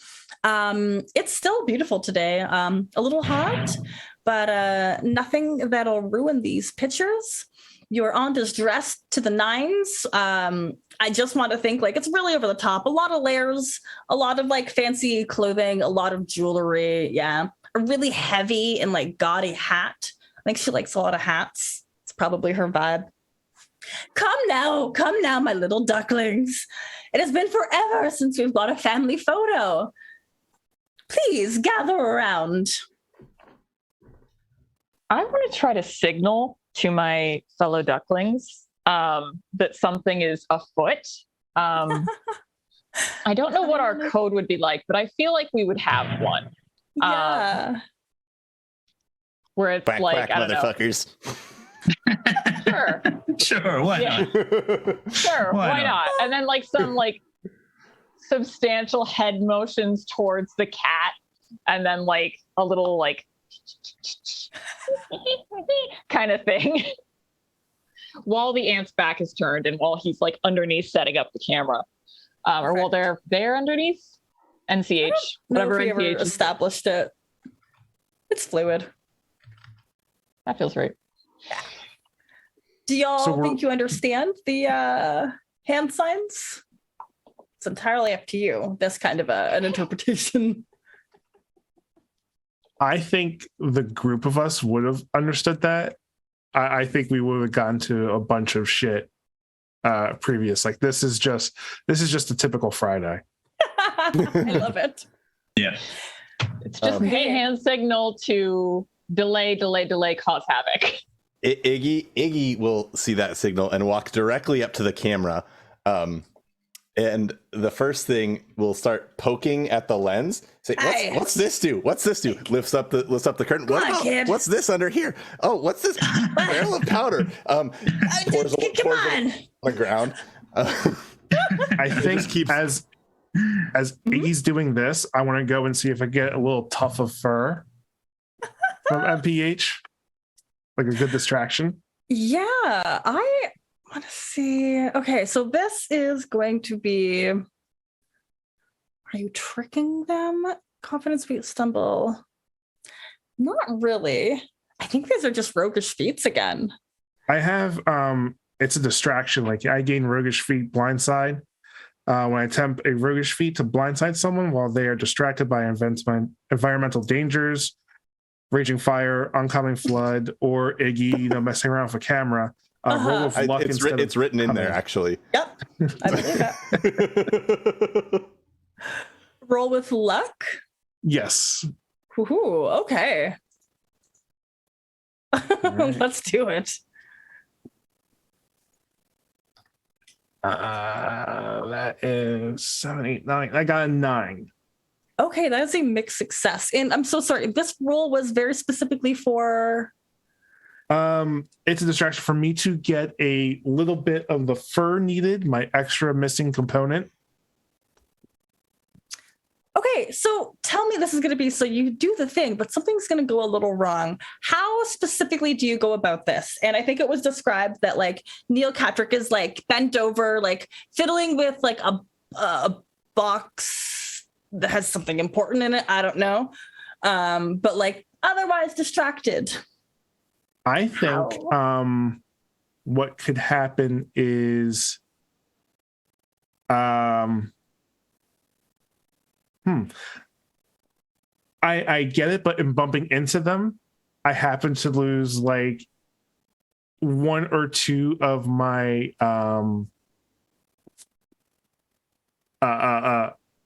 It's still beautiful today. A little hot, but nothing that'll ruin these pictures. Your aunt is dressed to the nines. I just want to think like it's really over the top. A lot of layers, a lot of like fancy clothing, a lot of jewelry. Yeah, a really heavy and like gaudy hat. I think she likes a lot of hats. It's probably her vibe. Come now, my little ducklings. It has been forever since we've got a family photo. Please gather around. I want to try to signal to my fellow ducklings that something is afoot. I don't know what our code would be like, but I feel like we would have one. Yeah. Where it's Quack, like, quack, I don't motherfuckers. know. Sure, why not? Sure, why not? And then like some like substantial head motions towards the cat, and then like a little like kind of thing while the ant's back is turned and while he's like underneath setting up the camera, or while they're underneath NCH. Whatever if we NCH ever established it. It's fluid. That feels right. Do y'all think you understand the hand signs? It's entirely up to you. This kind of an interpretation. I think the group of us would have understood that. I think we would have gotten to a bunch of shit previous. Like this is just a typical Friday. I love it. Yeah. It's just a hand signal to delay, cause havoc. Iggy will see that signal and walk directly up to the camera. And the first thing will start poking at the lens. Say, what's this do? What's this do? Lifts up the curtain. What's this under here? Oh, what's this? Barrel of powder. Pours on the ground. I think as Iggy's doing this, I want to go and see if I get a little tuft of fur from MPH, like a good distraction. Yeah, I want to see. Okay, so this is going to be. Are you tricking them? Confidence feat stumble. Not really. I think these are just roguish feats again. I have it's a distraction. Like I gain roguish feat blindside. When I attempt a roguish feat to blindside someone while they are distracted by environmental dangers, raging fire, oncoming flood, or Iggy, messing around with a camera. Roll with luck. It's written in there, actually. Yep, I believe that. Roll with luck? Yes. Ooh, okay. Right. Let's do it. That is 7, 8, 9. I got a 9. Okay, that is a mixed success. And I'm so sorry. This roll was very specifically for. It's a distraction for me to get a little bit of the fur needed, my extra missing component. Okay, so tell me this is going to be, so you do the thing, but something's going to go a little wrong. How specifically do you go about this? And I think it was described that like Neil Catrick is like bent over, like fiddling with like a box that has something important in it. I don't know. But like otherwise distracted. I think what could happen is I get it, but in bumping into them, I happen to lose like 1 or 2 of my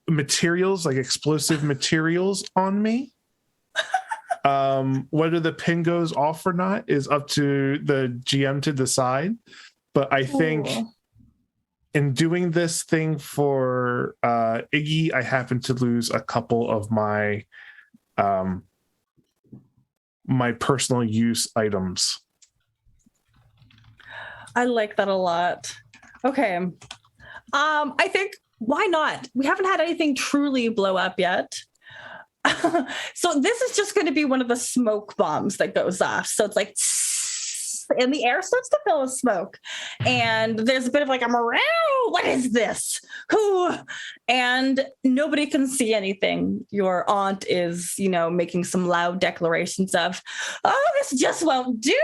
materials, like explosive materials on me. Whether the pin goes off or not is up to the GM to decide. But I think in doing this thing for Iggy, I happen to lose a couple of my my personal use items. I like that a lot. Okay. I think why not? We haven't had anything truly blow up yet. So this is just going to be one of the smoke bombs that goes off. So it's like, and the air starts to fill with smoke. And there's a bit of like, what is this? Who? And nobody can see anything. Your aunt is, making some loud declarations of, oh, this just won't do.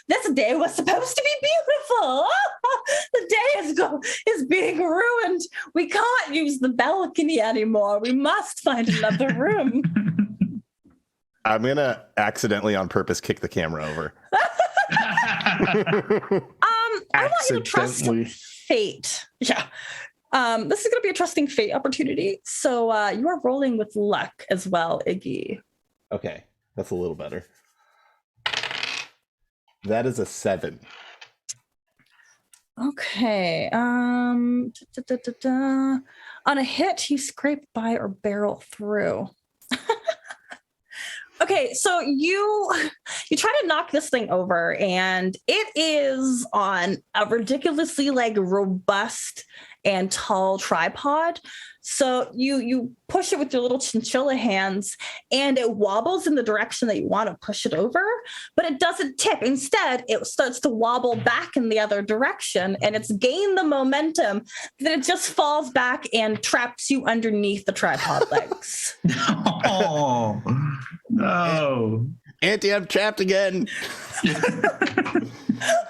This day was supposed to be beautiful. The day is being ruined. We can't use the balcony anymore. We must find another room. I'm going to accidentally on purpose kick the camera over. I want you to trust fate. Yeah. This is going to be a trusting fate opportunity. So you are rolling with luck as well, Iggy. Okay, that's a little better. That is a 7. Okay. On a hit, you scrape by or barrel through. Okay, so you try to knock this thing over, and it is on a ridiculously robust and tall tripod. So you push it with your little chinchilla hands, and it wobbles in the direction that you want to push it over, but it doesn't tip. Instead, it starts to wobble back in the other direction, and it's gained the momentum that it just falls back and traps you underneath the tripod legs. Oh, no. Auntie, I'm trapped again.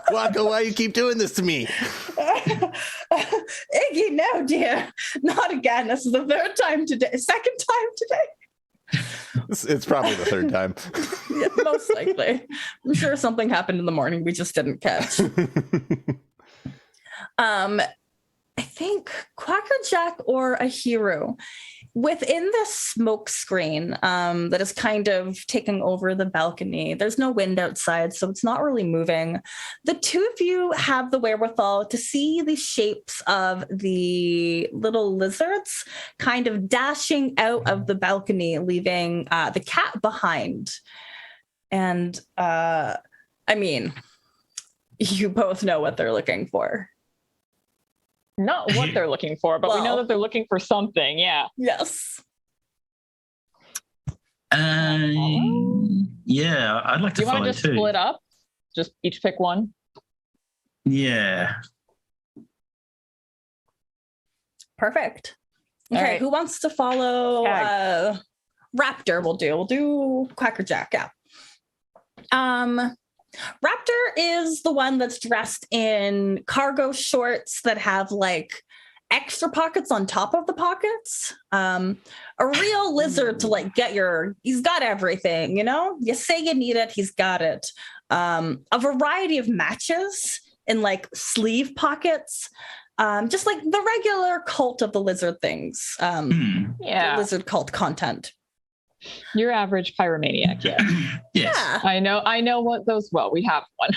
Quacker, why you keep doing this to me? Iggy, no, dear. Not again. This is the third time today. Second time today. It's probably the third time. Yeah, most likely. I'm sure something happened in the morning we just didn't catch. I think Quacker Jack or Ahiru, within this smoke screen that is kind of taking over the balcony, there's no wind outside, so it's not really moving. The two of you have the wherewithal to see the shapes of the little lizards kind of dashing out of the balcony, leaving the cat behind. And you both know what they're looking for. Not what they're looking for, but we know that they're looking for something. Yeah. Yes. Yeah, I'd like to follow too. Do you want to just split up? Just each pick one? Yeah. Perfect. Okay, right. Who wants to follow Raptor? We'll do Quacker Jack, yeah. Raptor is the one that's dressed in cargo shorts that have extra pockets on top of the pockets. A real lizard to he's got everything, You say you need it, he's got it. A variety of matches in sleeve pockets. Just the regular cult of the lizard things. The lizard cult content. Your average pyromaniac, yeah. Yes. Yeah. I know what those. Well, we have one.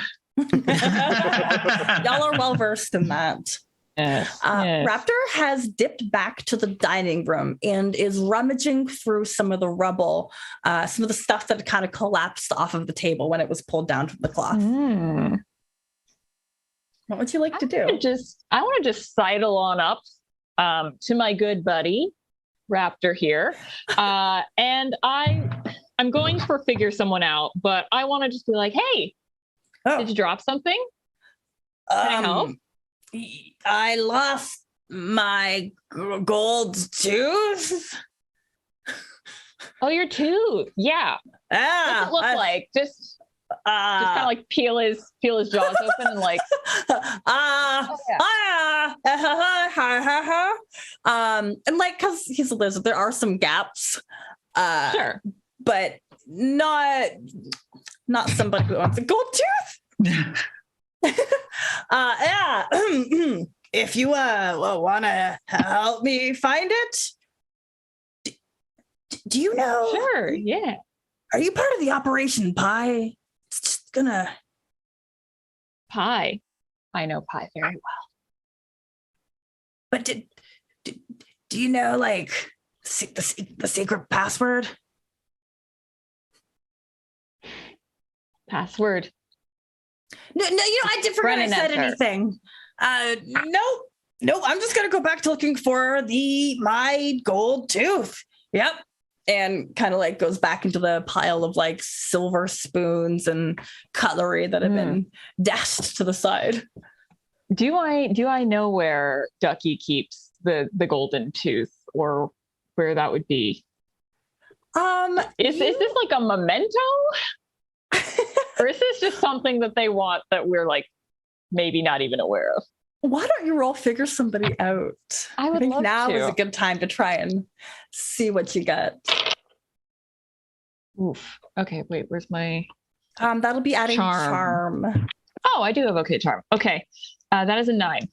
Y'all are well versed in that. Yes. Raptor has dipped back to the dining room and is rummaging through some of the rubble, some of the stuff that kind of collapsed off of the table when it was pulled down from the cloth. What would you like to do? I want to just sidle on up to my good buddy Raptor here, and I'm going to figure someone out, but I want to just be like, hey, did you drop something? Can I help? I lost my gold tooth. Oh, your tooth. Yeah. What's it look like? Just kind of peel his jaws open and and because he's a lizard, there are some gaps. Sure. But not somebody who wants a gold tooth. If you want to help me find it, do you know? Sure. Yeah. Are you part of the Operation Pie? It's just gonna. Pie. I know Pie very well. But do you know the secret password? Password. No, I forgot I said anything. Nope. Nope, I'm just gonna go back to looking for my gold tooth. Yep. And kind of like goes back into the pile of like silver spoons and cutlery that have been dashed to the side. Do I know where Ducky keeps the golden tooth, or where that would be? Is this like a memento? Or is this just something that they want that we're like maybe not even aware of? Why don't you all figure somebody out? I think love now to. is a good time to try and see what you get. Oof. Okay, wait, where's my that'll be adding charm. Oh, I do have okay charm. Okay. That is a 9.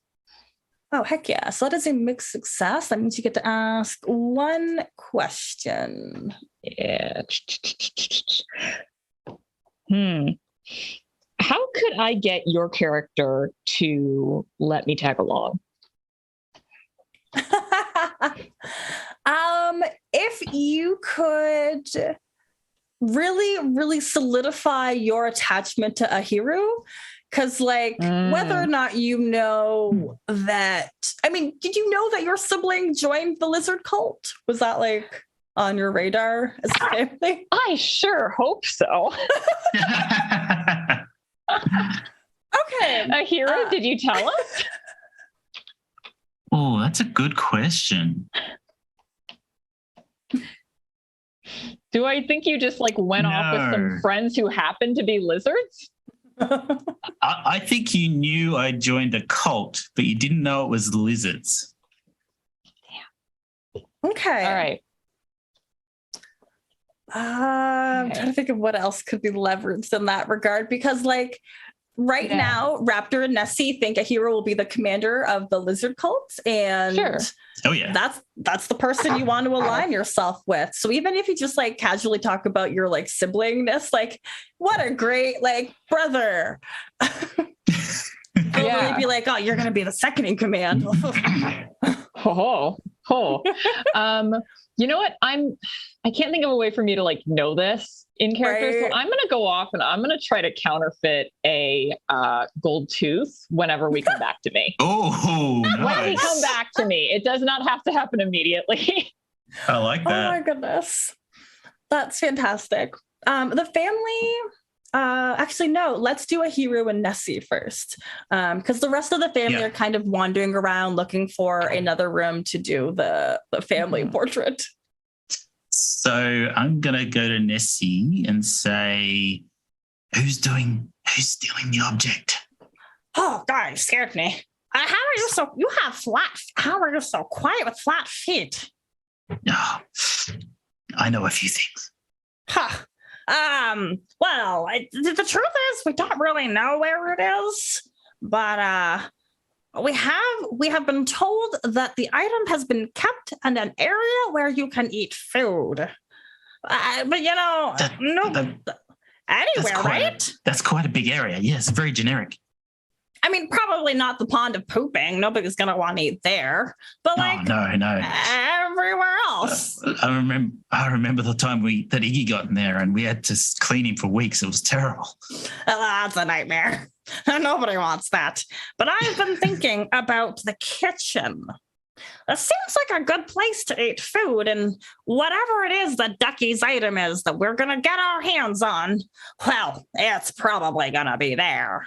Oh, heck yeah. So that is a mixed success. That means you get to ask one question. Yeah. How could I get your character to let me tag along? If you could really, really solidify your attachment to Ahiru, because whether or not you know that, I mean, did you know that your sibling joined the lizard cult? Was that like on your radar as a family? I sure hope so. Okay. Ahiru, did you tell us? Oh, that's a good question. Do I think you just like went off with some friends who happen to be lizards? I think you knew I joined a cult, but you didn't know it was lizards. Okay. All right. I'm trying to think of what else could be leveraged in that regard, because right now, Raptor and Nessie think Ahiru will be the commander of the lizard cult, and oh yeah, that's the person you want to align yourself with. So even if you just casually talk about your siblingness, what a great brother. They'll be like, oh, you're gonna be the second in command. You know what? I can't think of a way for me to know this in character. Right. So I'm going to go off and I'm going to try to counterfeit a gold tooth whenever we come back to me. Oh, nice. When we come back to me, it does not have to happen immediately. I like that. Oh my goodness. That's fantastic. The family, actually, no, let's do Ahiru and Nessie first. Because the rest of the family are kind of wandering around looking for another room to do the family portrait. So I'm going to go to Nessie and say, who's stealing the object? Oh, God, you scared me. How are you how are you so quiet with flat feet? Oh, I know a few things. Huh. Well, the truth is we don't really know where it is, but we have been told that the item has been kept in an area where you can eat food. But anywhere, right? That's quite a big area. Yes, very generic. I mean, probably not the pond of pooping. Nobody's gonna want to eat there. But no. Everywhere else. I remember the time that Iggy got in there and we had to clean him for weeks. It was terrible. That's a nightmare. Nobody wants that. But I've been thinking about the kitchen. It seems like a good place to eat food, and whatever it is that Ducky's item is that we're gonna get our hands on, well, it's probably gonna be there.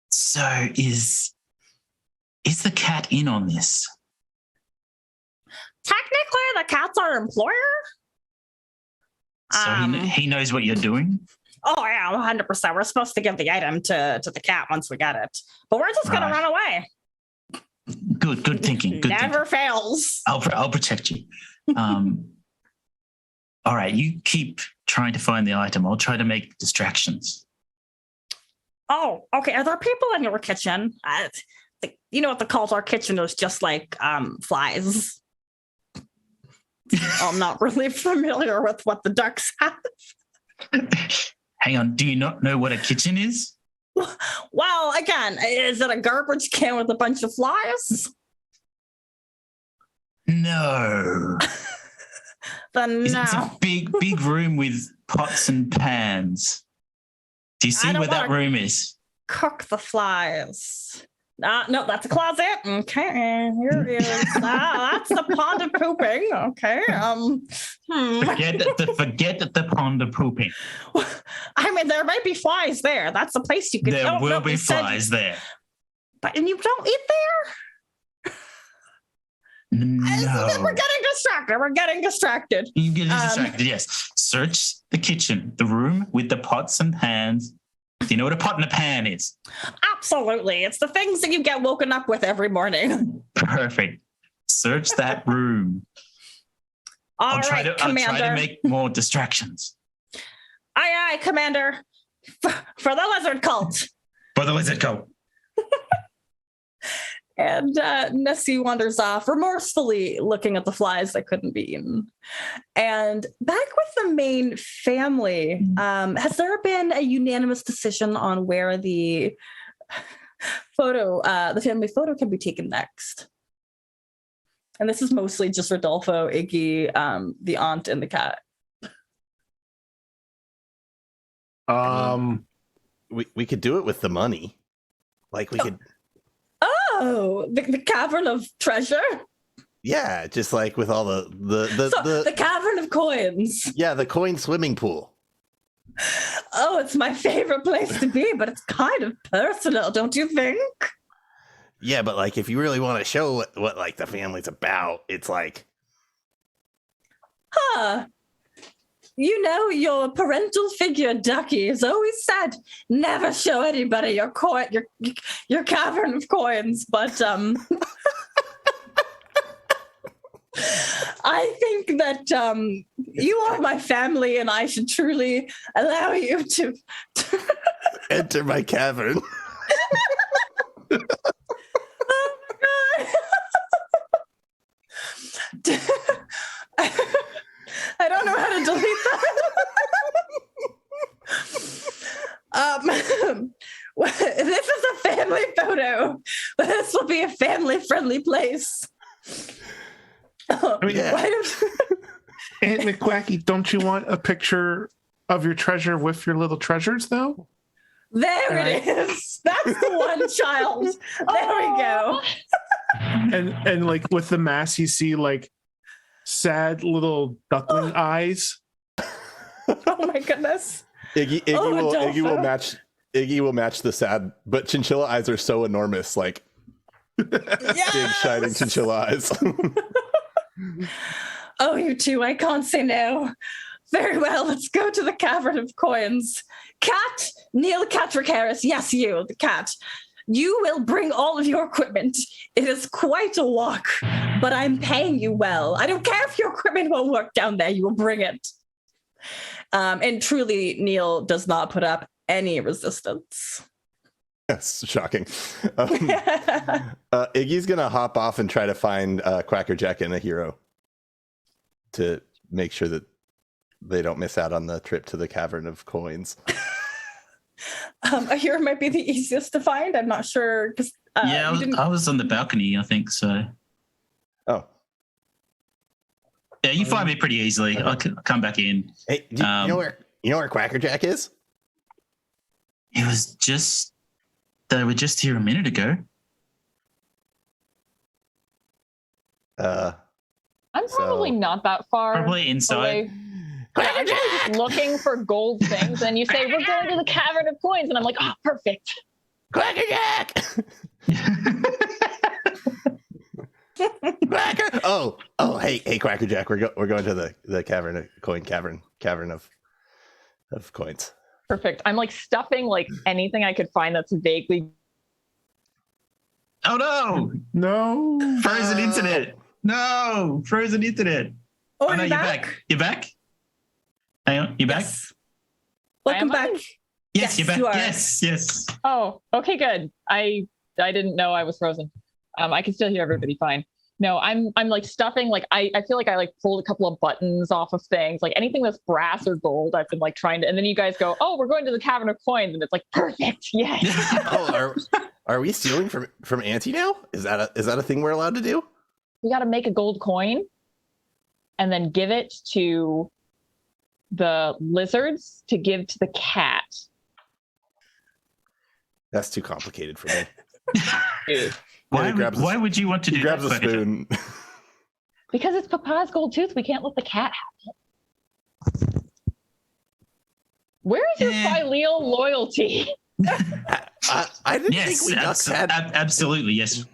So is the cat in on this? Technically, the cat's our employer. So he knows what you're doing? Oh, yeah, 100%. We're supposed to give the item to the cat once we get it. But we're just going to run away. Good thinking. Never fails. I'll protect you. All right, you keep trying to find the item. I'll try to make distractions. Oh, okay. Are there people in your kitchen? You know what the cult our kitchen is just like flies. I'm not really familiar with what the ducks have. Hang on. Do you not know what a kitchen is? Well, again, is it a garbage can with a bunch of flies? No. Then no. It's a big room with pots and pans. Do you see where that room is? Cook the flies. No, that's a closet. Okay, here is that's the pond of pooping. Okay. Forget the pond of pooping. I mean, there might be flies there. That's the place you can. There will be flies there. But and you don't eat there. No. We're getting distracted. You get distracted. Yes. Search the kitchen, the room with the pots and pans. Do you know what a pot and a pan is? Absolutely. It's the things that you get woken up with every morning. Perfect. Search that room. All right, Commander. I'll try to make more distractions. Aye, Commander. For the lizard cult. For the lizard cult. And Nessie wanders off, remorsefully looking at the flies that couldn't be eaten. And back with the main family, has there been a unanimous decision on where the family photo can be taken next? And this is mostly just Rodolfo, Iggy, the aunt, and the cat. We could do it with the money. Like we could. Oh, the cavern of treasure. Yeah, just like with all the cavern of coins. Yeah, the coin swimming pool. Oh, it's my favorite place to be, but it's kind of personal, don't you think? Yeah, but like if you really want to show what like the family's about, it's like, you know, your parental figure, Ducky, has always said, never show anybody your cavern of coins. But I think that you are my family, and I should truly allow you to enter my cavern. Oh my God. I don't know how to delete that. This is a family photo. This will be a family-friendly place. I mean, Aunt McQuacky, don't you want a picture of your treasure with your little treasures, though? There it is. That's the one child. There we go. And like with the mask, you see like sad little duckling eyes. Oh my goodness. Iggy will match the sad, but chinchilla eyes are so enormous, like big shining chinchilla eyes. Oh, you two, I can't say no. Very well, let's go to the cavern of coins. Cat, Neil Catrick Harris, yes, you, the cat. You will bring all of your equipment. It is quite a walk, but I'm paying you well. I don't care if your equipment won't work down there, you will bring it. And truly, Neil does not put up any resistance. That's shocking. Iggy's going to hop off and try to find Quacker Jack and Ahiru to make sure that they don't miss out on the trip to the Cavern of Coins. Ahiru might be the easiest to find. I'm not sure. I was on the balcony, I think, so. Oh. Yeah, you find me pretty easily. I'll come back in. Hey, you know where Quacker Jack is? They were just here a minute ago. I'm probably not that far. Probably inside. Away. Yeah, I'm probably just looking for gold things, and you say, we're going to the Cavern of Coins, and I'm like, oh, perfect. Quacker Jack! Quacker! Oh, hey, Quacker Jack, we're going to the Cavern of Coins. Perfect. I'm like stuffing like anything I could find that's vaguely. Oh No! Frozen internet! No! Frozen internet! Oh, no, you're back. You're back? Hang on, you back? Yes. Welcome back. Yes, you're back. You are. Yes. Oh, okay, good. I didn't know I was frozen. I can still hear everybody fine. No, I'm like stuffing, like I feel like I like pulled a couple of buttons off of things, like anything that's brass or gold, I've been like trying to, and then you guys go, oh, we're going to the Cavern of Coins, and it's like, perfect, yes. Oh, are we stealing from Auntie now? Is that a thing we're allowed to do? We got to make a gold coin and then give it to the lizards to give to the cat. That's too complicated for me. Dude. Why would you want to do He grabs that? a spoon. Because it's Papa's gold tooth. We can't let the cat have it. Where is your filial loyalty? I didn't think we ducks had. Absolutely, yes.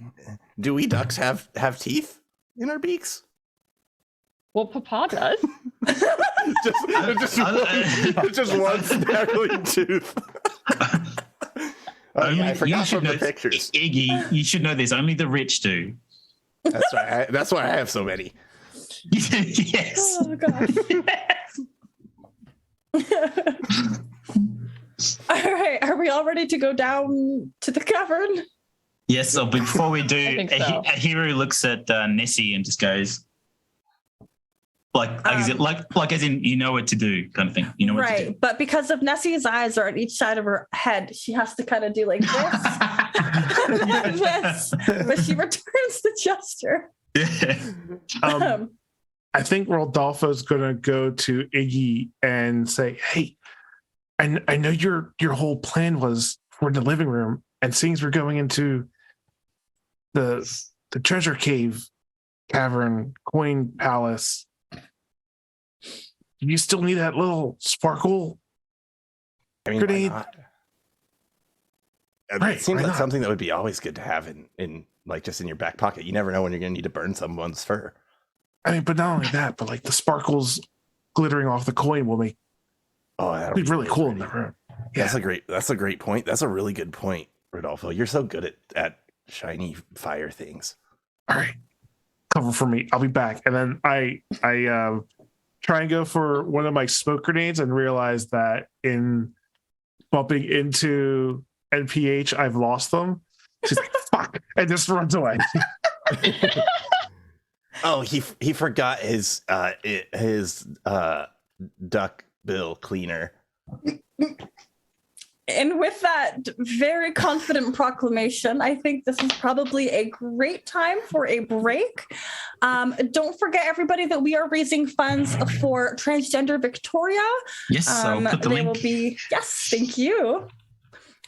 Do we ducks have teeth in our beaks? Well, Papa does. just one snaggling tooth. I forgot from the pictures. Iggy, you should know this. Only the rich do. That's right. That's why I have so many. Yes. Oh gosh. All right, are we all ready to go down to the cavern? Yes. So before we do, I think so. Ahiru looks at Nessie and just goes, as in you know what to do, kind of thing. You know what to do. Right, but because of Nessie's eyes are on each side of her head, she has to kind of do like this, like this. But she returns the gesture. I think Rodolfo's gonna go to Iggy and say, "Hey, I know your whole plan was for the living room, and seeing as we're going into the treasure cave, cavern, coin palace, you still need that little sparkle grenade." Why not? Right, It seems why like not? something that would be always good to have in like just in your back pocket. You never know when you're going to need to burn someone's fur. I mean, but not only that, but like the sparkles glittering off the coin will make That'll be really cool in pretty. the room. That's a great point. That's a really good point, Rodolfo. You're so good at shiny fire things. All right, cover for me. I'll be back. And then I try and go for one of my smoke grenades and realize that in bumping into NPH, I've lost them. She's like, "Fuck!" and just runs away. Oh, he forgot his duck bill cleaner. And with that very confident proclamation, I think this is probably a great time for a break. Don't forget, everybody, that we are raising funds for Transgender Victoria. Yes, I'll put the they link. will be. Yes, thank you.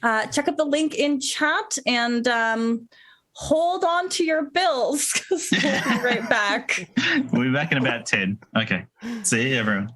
Check out the link in chat and hold on to your bills because we'll be right back. We'll be back in about 10. Okay. See you, everyone.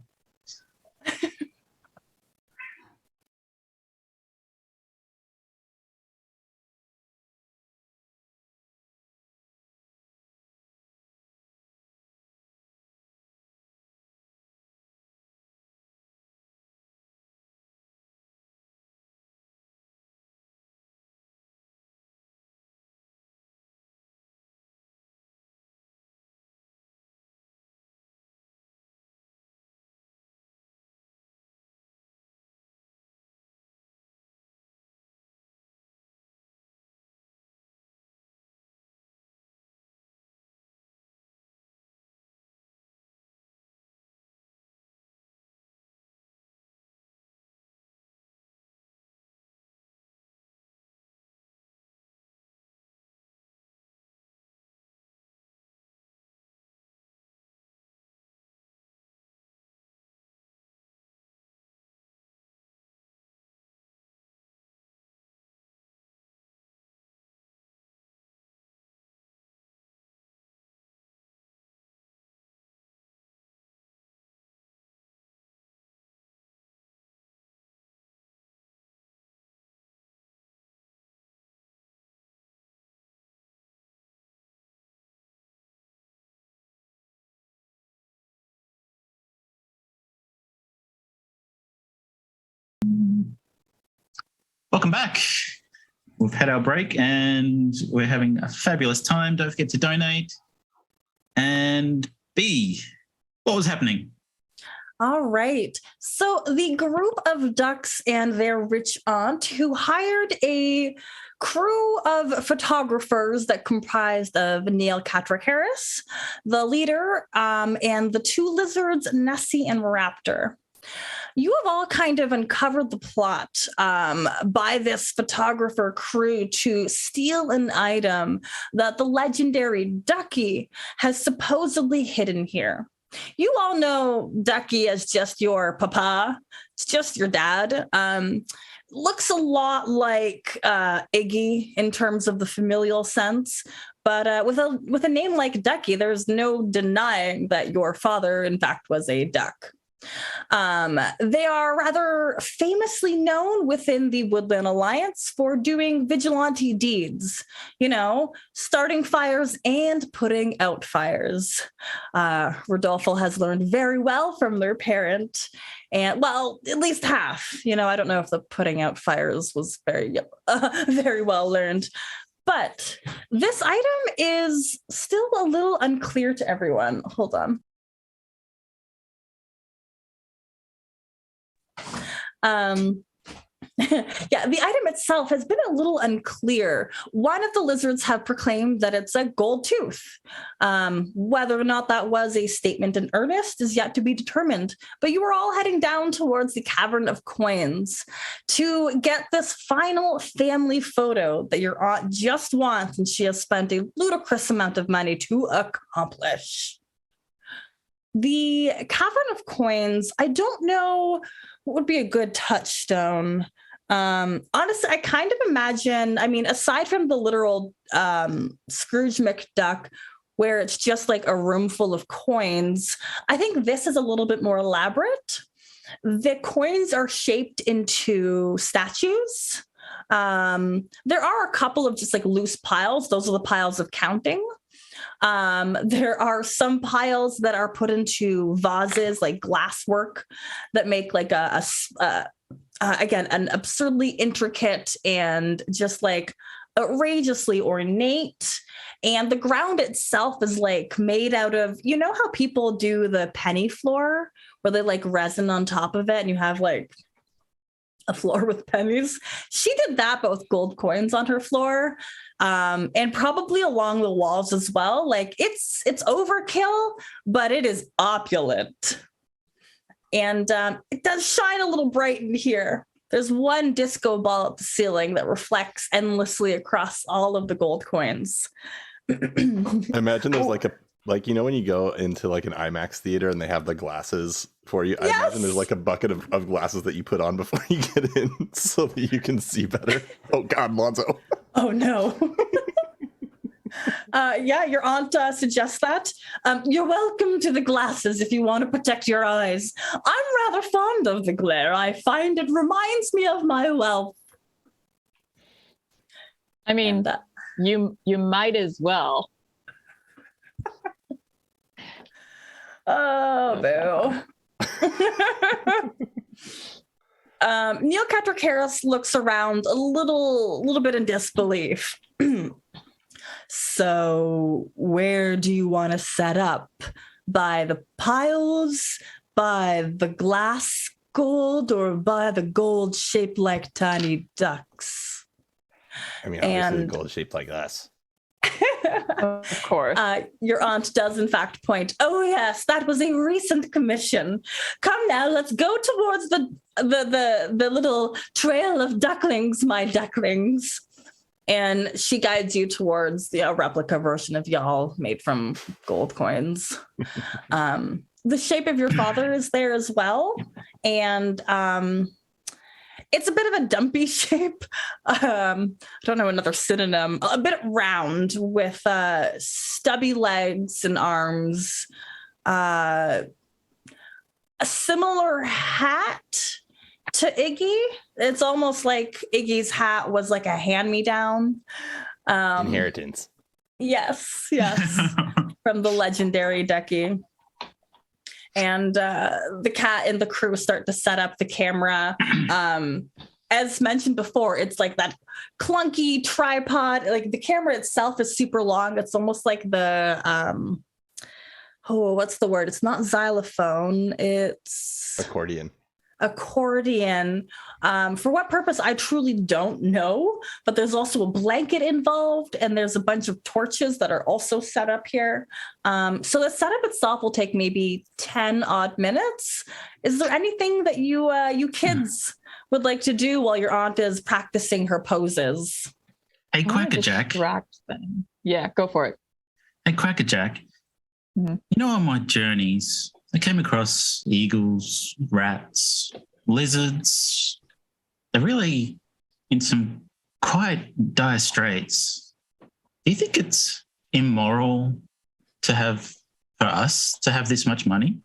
Welcome back. We've had our break and we're having a fabulous time. Don't forget to donate. And B, what was happening? All right. So the group of ducks and their rich aunt who hired a crew of photographers that comprised of Neil Catrick Harris, the leader, and the two lizards, Nessie and Raptor. You have all kind of uncovered the plot by this photographer crew to steal an item that the legendary Ducky has supposedly hidden here. You all know Ducky as just your papa. It's just your dad. looks a lot like Iggy in terms of the familial sense. But with a name like Ducky, there's no denying that your father, in fact, was a duck. They are rather famously known within the Woodland Alliance for doing vigilante deeds, starting fires and putting out fires. Rodolfo has learned very well from their parent, and well, at least half. I don't know if the putting out fires was very well learned. But this item is still a little unclear to everyone. Hold on. Yeah, the item itself has been a little unclear. One of the lizards have proclaimed that it's a gold tooth. Whether or not that was a statement in earnest is yet to be determined. But you were all heading down towards the Cavern of Coins to get this final family photo that your aunt just wants, and she has spent a ludicrous amount of money to accomplish. The Cavern of Coins, I don't know what would be a good touchstone. Honestly, I kind of imagine, aside from the literal Scrooge McDuck, where it's just like a room full of coins, I think this is a little bit more elaborate. The coins are shaped into statues. There are a couple of just like loose piles. Those are the piles of counting. There are some piles that are put into vases, like glasswork, that make like again, an absurdly intricate and just like outrageously ornate. And the ground itself is like made out of, how people do the penny floor, where they like resin on top of it and you have like a floor with pennies. She did that, but with gold coins on her floor. And probably along the walls as well. Like it's overkill, but it is opulent. And it does shine a little bright in here. There's one disco ball at the ceiling that reflects endlessly across all of the gold coins. I imagine there's when you go into like an IMAX theater and they have the glasses for you. Yes! I imagine there's like a bucket of glasses that you put on before you get in so that you can see better. Oh God, Lonzo. Oh no. Yeah, your aunt suggests that. You're welcome to the glasses if you want to protect your eyes. I'm rather fond of the glare. I find it reminds me of my wealth. You might as well. Oh, boo. Neil Patrick Harris looks around a little bit in disbelief. So where do you want to set up? By the piles, by the glass gold, or by the gold shaped like tiny ducks? Obviously the gold shaped like us. Of course. Your aunt does in fact point. Oh yes, that was a recent commission. Come now, let's go towards the little trail of ducklings, my ducklings. And she guides you towards the replica version of y'all made from gold coins. The shape of your father is there as well. And it's a bit of a dumpy shape. I don't know another synonym. A bit round with stubby legs and arms. A similar hat to Iggy. It's almost like Iggy's hat was like a hand-me-down. Inheritance. Yes. From the legendary Ducky. And the cat and the crew start to set up the camera. As mentioned before, it's like that clunky tripod. Like the camera itself is super long. It's almost like the, what's the word? It's not xylophone. It's accordion. For what purpose, I truly don't know, but there's also a blanket involved and there's a bunch of torches that are also set up here. So the setup itself will take maybe 10 odd minutes. Is there anything that you kids would like to do while your aunt is practicing her poses? Hey, Quackerjack. Yeah, go for it. Hey, Quackerjack. Mm-hmm. On my journeys, I came across eagles, rats, lizards, they're really in some quite dire straits. Do you think it's immoral for us to have this much money?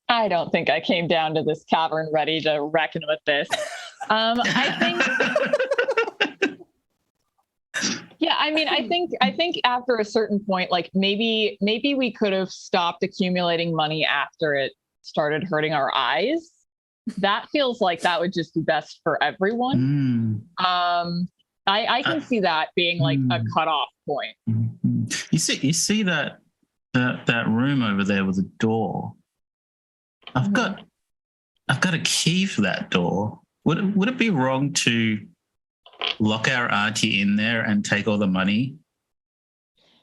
I don't think I came down to this cavern ready to reckon with this. I think, yeah, I mean, I think after a certain point, like maybe we could have stopped accumulating money after it started hurting our eyes. That feels like that would just be best for everyone. I can see that being like a cutoff point. You see that room over there with a door. I've got a key for that door. Would it be wrong to lock our auntie in there and take all the money?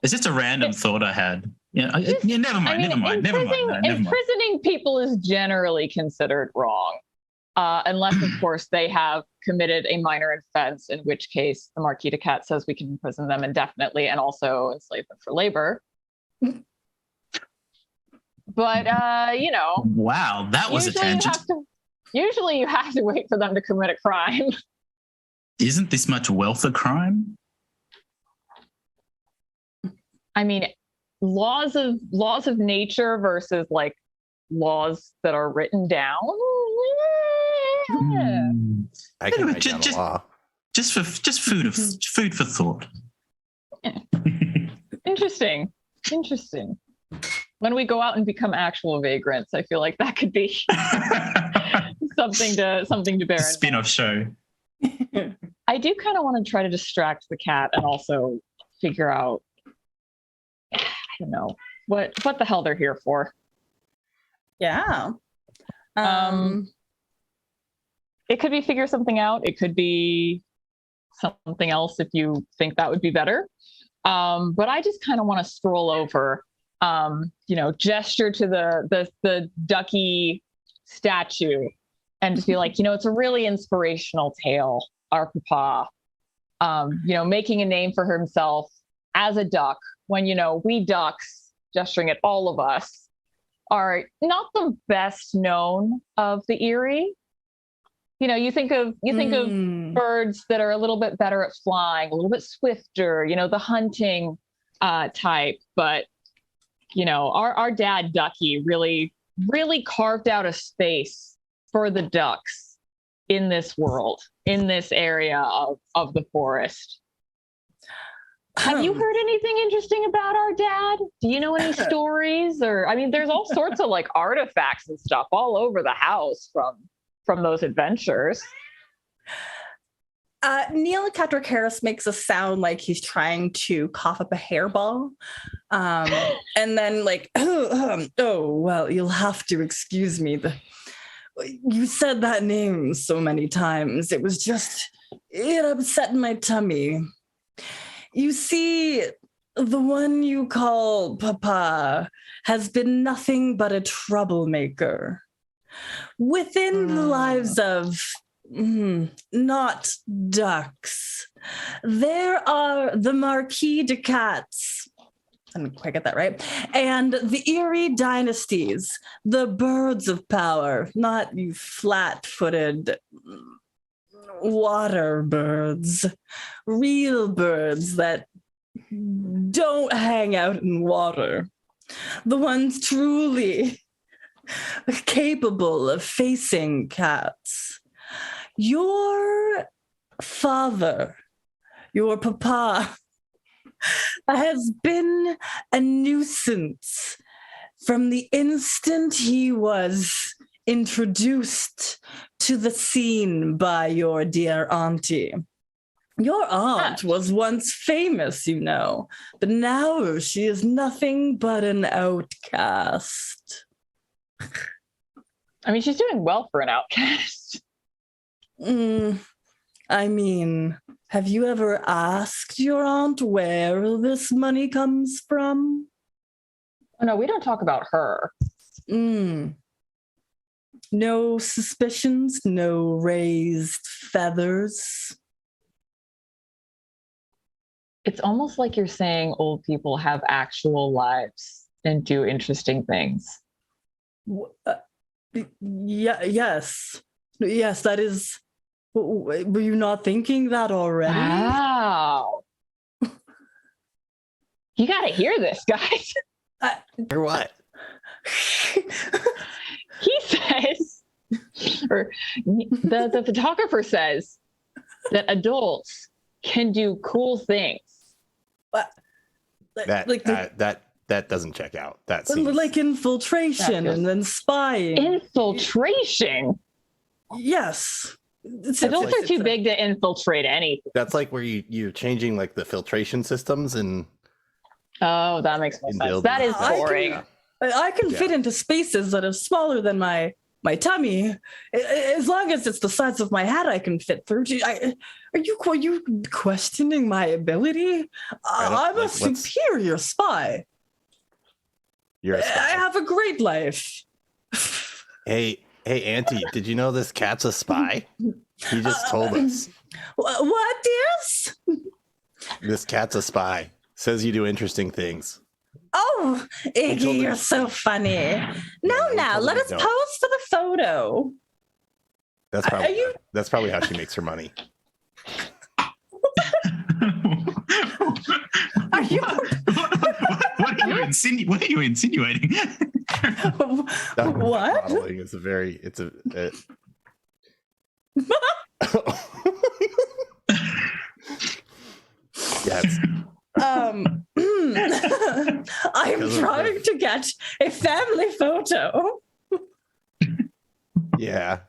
It's just a random thought I had. Yeah, never mind. Imprisoning people is generally considered wrong, unless, of course, they have committed a minor offense, in which case the Marquis de Cat says we can imprison them indefinitely and also enslave them for labor. But, wow, that was a tangent. Usually you have to wait for them to commit a crime. Isn't this much wealth a crime? I mean, laws of nature versus like laws that are written down. I can write down a law. Just food for thought. Yeah. Interesting. When we go out and become actual vagrants, I feel like that could be something to bear in mind. Spin-off show. I do kind of want to try to distract the cat and also figure out, I don't know, what the hell they're here for. Yeah. It could be figure something out. It could be something else if you think that would be better. But I just kind of want to stroll over, gesture to the ducky statue and just be like, it's a really inspirational tale. Our papa, making a name for himself as a duck when, we ducks, gesturing at all of us, are not the best known of the Erie. You think of birds that are a little bit better at flying, a little bit swifter, the hunting type. But, our dad Ducky really, really carved out a space for the ducks in this world, in this area of the forest. Have you heard anything interesting about our dad? Do you know any stories? Or, I mean, there's all sorts of like artifacts and stuff all over the house from those adventures. Neil Catricaris makes a sound like he's trying to cough up a hairball. And then like, oh, well, you'll have to excuse me. You said that name so many times. It upset my tummy. You see, the one you call Papa has been nothing but a troublemaker. Within the lives of not ducks, there are the Marquis de Cats. I didn't quite get that right. And the Erie dynasties, the birds of power, not you flat-footed water birds, real birds that don't hang out in water. The ones truly capable of facing cats. Your father, your papa, has been a nuisance from the instant he was introduced to the scene by your dear auntie. Your aunt was once famous, but now she is nothing but an outcast. I mean, she's doing well for an outcast. I mean, have you ever asked your aunt where this money comes from? Oh, no, we don't talk about her. No suspicions, no raised feathers. It's almost like you're saying old people have actual lives and do interesting things. Yeah, yes, that is. Were you not thinking that already? Wow. You got to hear this, guys. Or what? He says, or the photographer says that adults can do cool things. That doesn't check out. That seems like infiltration and then spying. Infiltration? Yes. Adults are too big to infiltrate anything. That's like where you're changing like the filtration systems and. Oh, that makes more sense. That is boring. I can fit into spaces that are smaller than my tummy. As long as it's the size of my head, I can fit through. Are you questioning my ability? I'm a superior spy. You're a spy. I have a great life. Hey, Auntie, did you know this cat's a spy? He just told us. What, dears? This cat's a spy. Says you do interesting things. Oh, Iggy, you're so funny. Now, let us pose for the photo. That's probably how she makes her money. Are you? What are you insinuating? What? Modeling is yes. I'm trying to get a family photo. Yeah.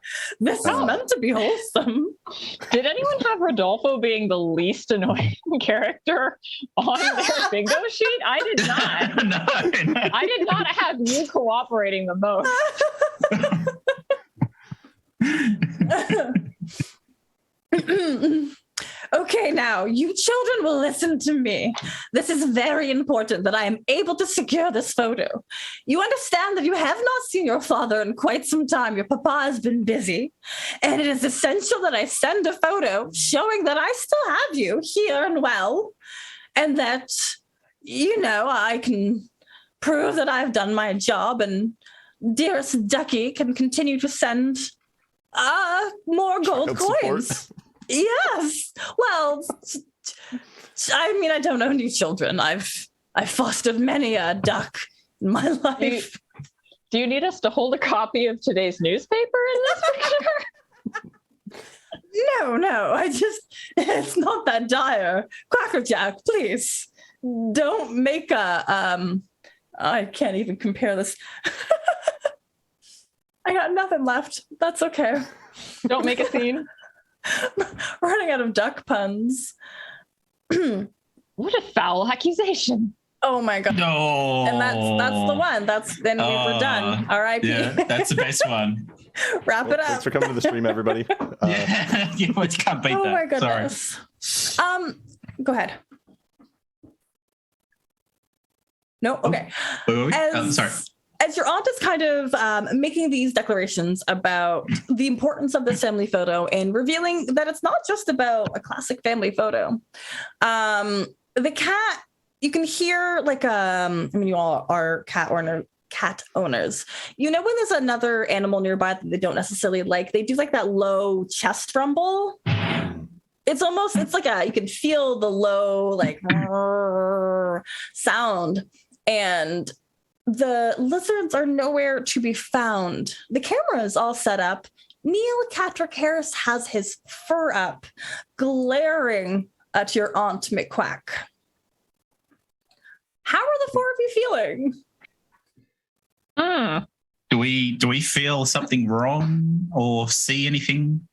This is meant to be wholesome. Did anyone have Rodolfo being the least annoying character on their bingo sheet? I did not. No. I did not have you cooperating the most. Okay, now, you children will listen to me. This is very important that I am able to secure this photo. You understand that you have not seen your father in quite some time. Your papa has been busy. And it is essential that I send a photo showing that I still have you here and well. And that, I can prove that I've done my job. And dearest Ducky can continue to send more gold coins. Yes. Well, I don't own any children. I've fostered many a duck in my life. Do you need us to hold a copy of today's newspaper in this picture? No. It's not that dire. Quacker Jack, please don't make I can't even compare this. I got nothing left. That's okay. Don't make a scene. Running out of duck puns. What a foul accusation. Oh my god. No. And that's the one. Then we're done. R.I.P. Yeah, that's the best one. Wrap it up. Thanks for coming to the stream, everybody. You can't beat that. Oh my goodness. Sorry. Go ahead. No? Okay. Sorry. As your aunt is kind of making these declarations about the importance of this family photo and revealing that it's not just about a classic family photo, the cat, you can hear you all are cat owners. When there's another animal nearby that they don't necessarily like, they do like that low chest rumble. It's like you can feel the low sound, and the lizards are nowhere to be found. The camera is all set up. Neil Catrick Harris has his fur up, glaring at your Aunt McQuack. How are the four of you feeling? Do we feel something wrong or see anything?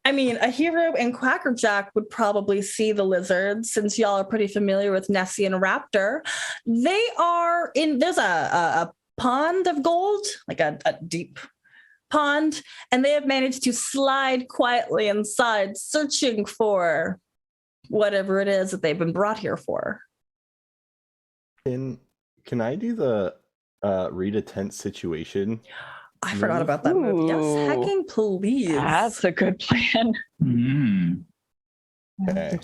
Ahiru and Quacker Jack would probably see the lizards, since y'all are pretty familiar with Nessie and Raptor. They are there's a pond of gold, like a deep pond, and they have managed to slide quietly inside, searching for whatever it is that they've been brought here for. Can I do the read a tense situation? I forgot about that move. Yes, hacking, please. That's a good plan. Okay.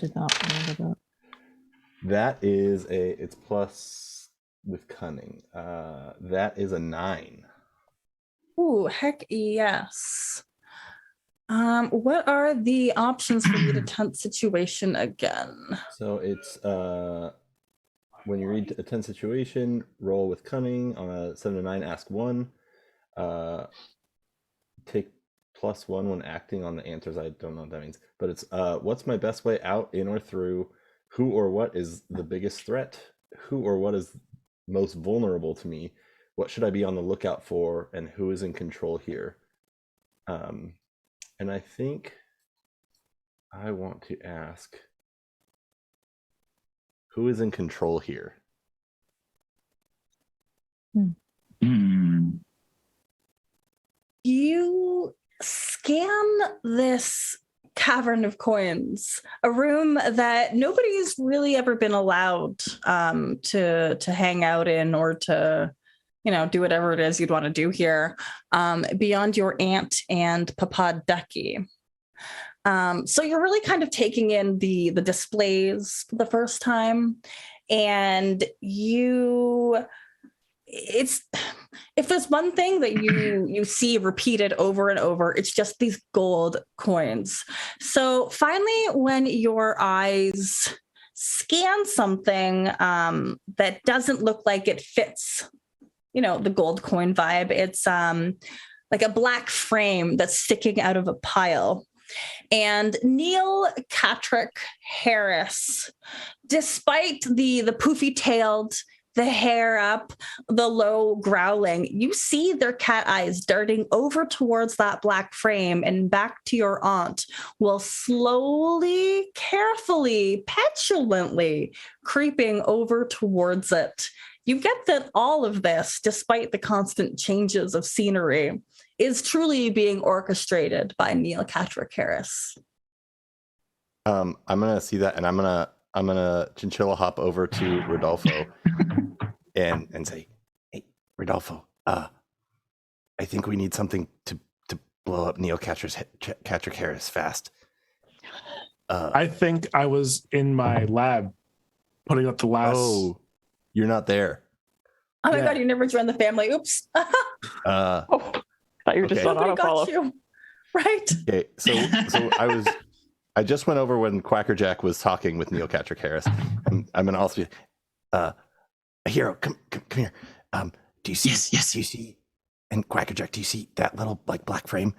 That is it's plus with cunning. That is a 9. Ooh, heck yes. What are the options for read a tense situation again? So it's when you read a tense situation, roll with cunning. On a 7 to 9, ask 1. Take +1 when acting on the answers. I don't know what that means, but it's what's my best way out, in or through? Who or what is the biggest threat? Who or what is most vulnerable to me? What should I be on the lookout for? And who is in control here? And I think I want to ask, who is in control here? You scan this cavern of coins, a room that nobody's really ever been allowed to hang out in or to, do whatever it is you'd want to do here, beyond your aunt and Papa Ducky. So you're really kind of taking in the displays for the first time, and if there's one thing that you see repeated over and over, it's just these gold coins. So finally, when your eyes scan something that doesn't look like it fits, the gold coin vibe, it's like a black frame that's sticking out of a pile. And Neil Catrick Harris, despite the poofy-tailed, the hair up, the low growling, you see their cat eyes darting over towards that black frame and back to your aunt, while slowly, carefully, petulantly creeping over towards it. You get that all of this, despite the constant changes of scenery, is truly being orchestrated by Neil Catrick Harris. I'm gonna see that, and I'm gonna chinchilla hop over to Rodolfo and say, "Hey, Rodolfo, I think we need something to blow up Neil Catrick Harris fast." I think I was in my lab putting up the last. Oh, you're not there. Oh my God! You never joined the family. Oops. Thought you were just on autofollow. You. Right. Okay, so I just went over when Quacker Jack was talking with Neil Catrick Harris. I'm gonna also be, Ahiru, come here. Do you see? Yes. Do you see? And Quacker Jack, do you see that little like black frame?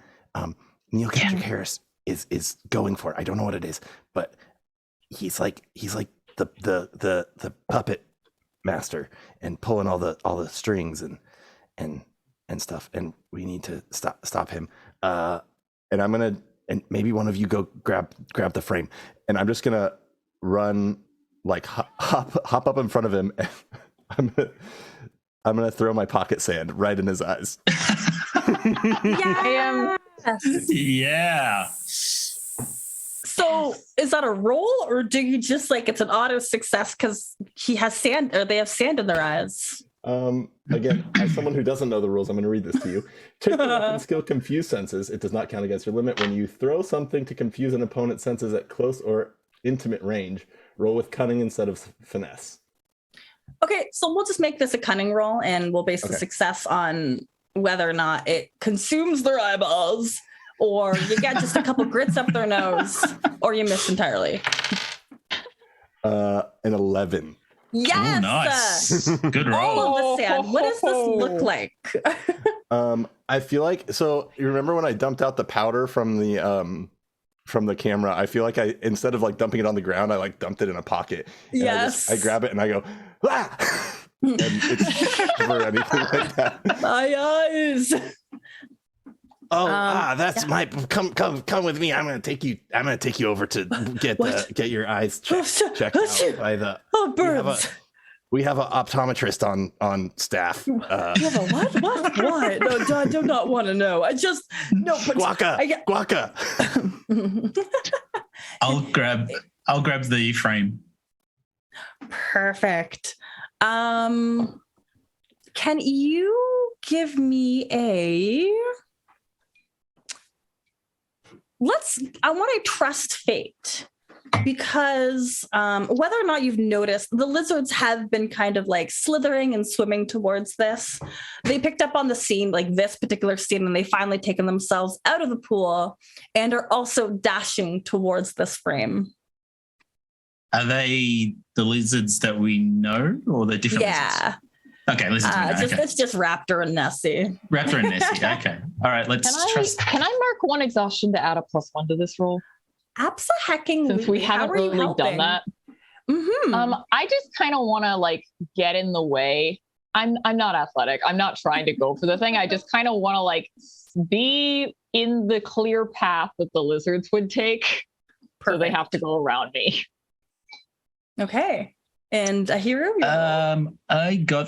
Neil Catrick Harris is going for it. I don't know what it is, but he's like the puppet master and pulling all the strings and stuff, and we need to stop him. And I'm gonna, and maybe one of you go grab the frame, and I'm just gonna run, like hop up in front of him, and I'm gonna throw my pocket sand right in his eyes. Yeah. So is that a roll, or do you just it's an auto success because he has sand, or they have sand in their eyes? Again, as someone who doesn't know the rules, I'm going to read this to you. Check the weapon skill Confuse Senses. It does not count against your limit. When you throw something to confuse an opponent's senses at close or intimate range, roll with cunning instead of finesse. Okay, so we'll just make this a cunning roll, and we'll base the success on whether or not it consumes their eyeballs, or you get just a couple grits up their nose, or you miss entirely. An 11. Yes. Ooh, nice. Good roll. All of the sand. What does this look like? I feel like, so you remember when I dumped out the powder from the camera? I feel like I, instead of dumping it on the ground, I dumped it in a pocket. Yes. I grab it and I go, ah! And it's never anything like that. My eyes. That's my come with me. I'm gonna take you over to get your eyes checked out by the birds. We have an optometrist on staff. You have a what? What? No, I do not want to know. I just no. But Guaca. I'll grab the frame. Perfect. Can you give me a? I want to trust fate. because whether or not you've noticed, the lizards have been kind of like slithering and swimming towards this. They picked up on the scene, like this particular scene, and they finally taken themselves out of the pool and are also dashing towards this frame. Are they the lizards that we know, or the different lizards? Okay, lizards. It's just Raptor and Nessie. Raptor and Nessie. Okay. All right. Can I mark one exhaustion to add a +1 to this roll? Absolutely. Since we haven't really done that. Mm-hmm. I just kind of want to like get in the way. I'm not athletic. I'm not trying to go for the thing. I just kind of want to like be in the clear path that the lizards would take. Perfect. So they have to go around me. Okay. And Ahiru?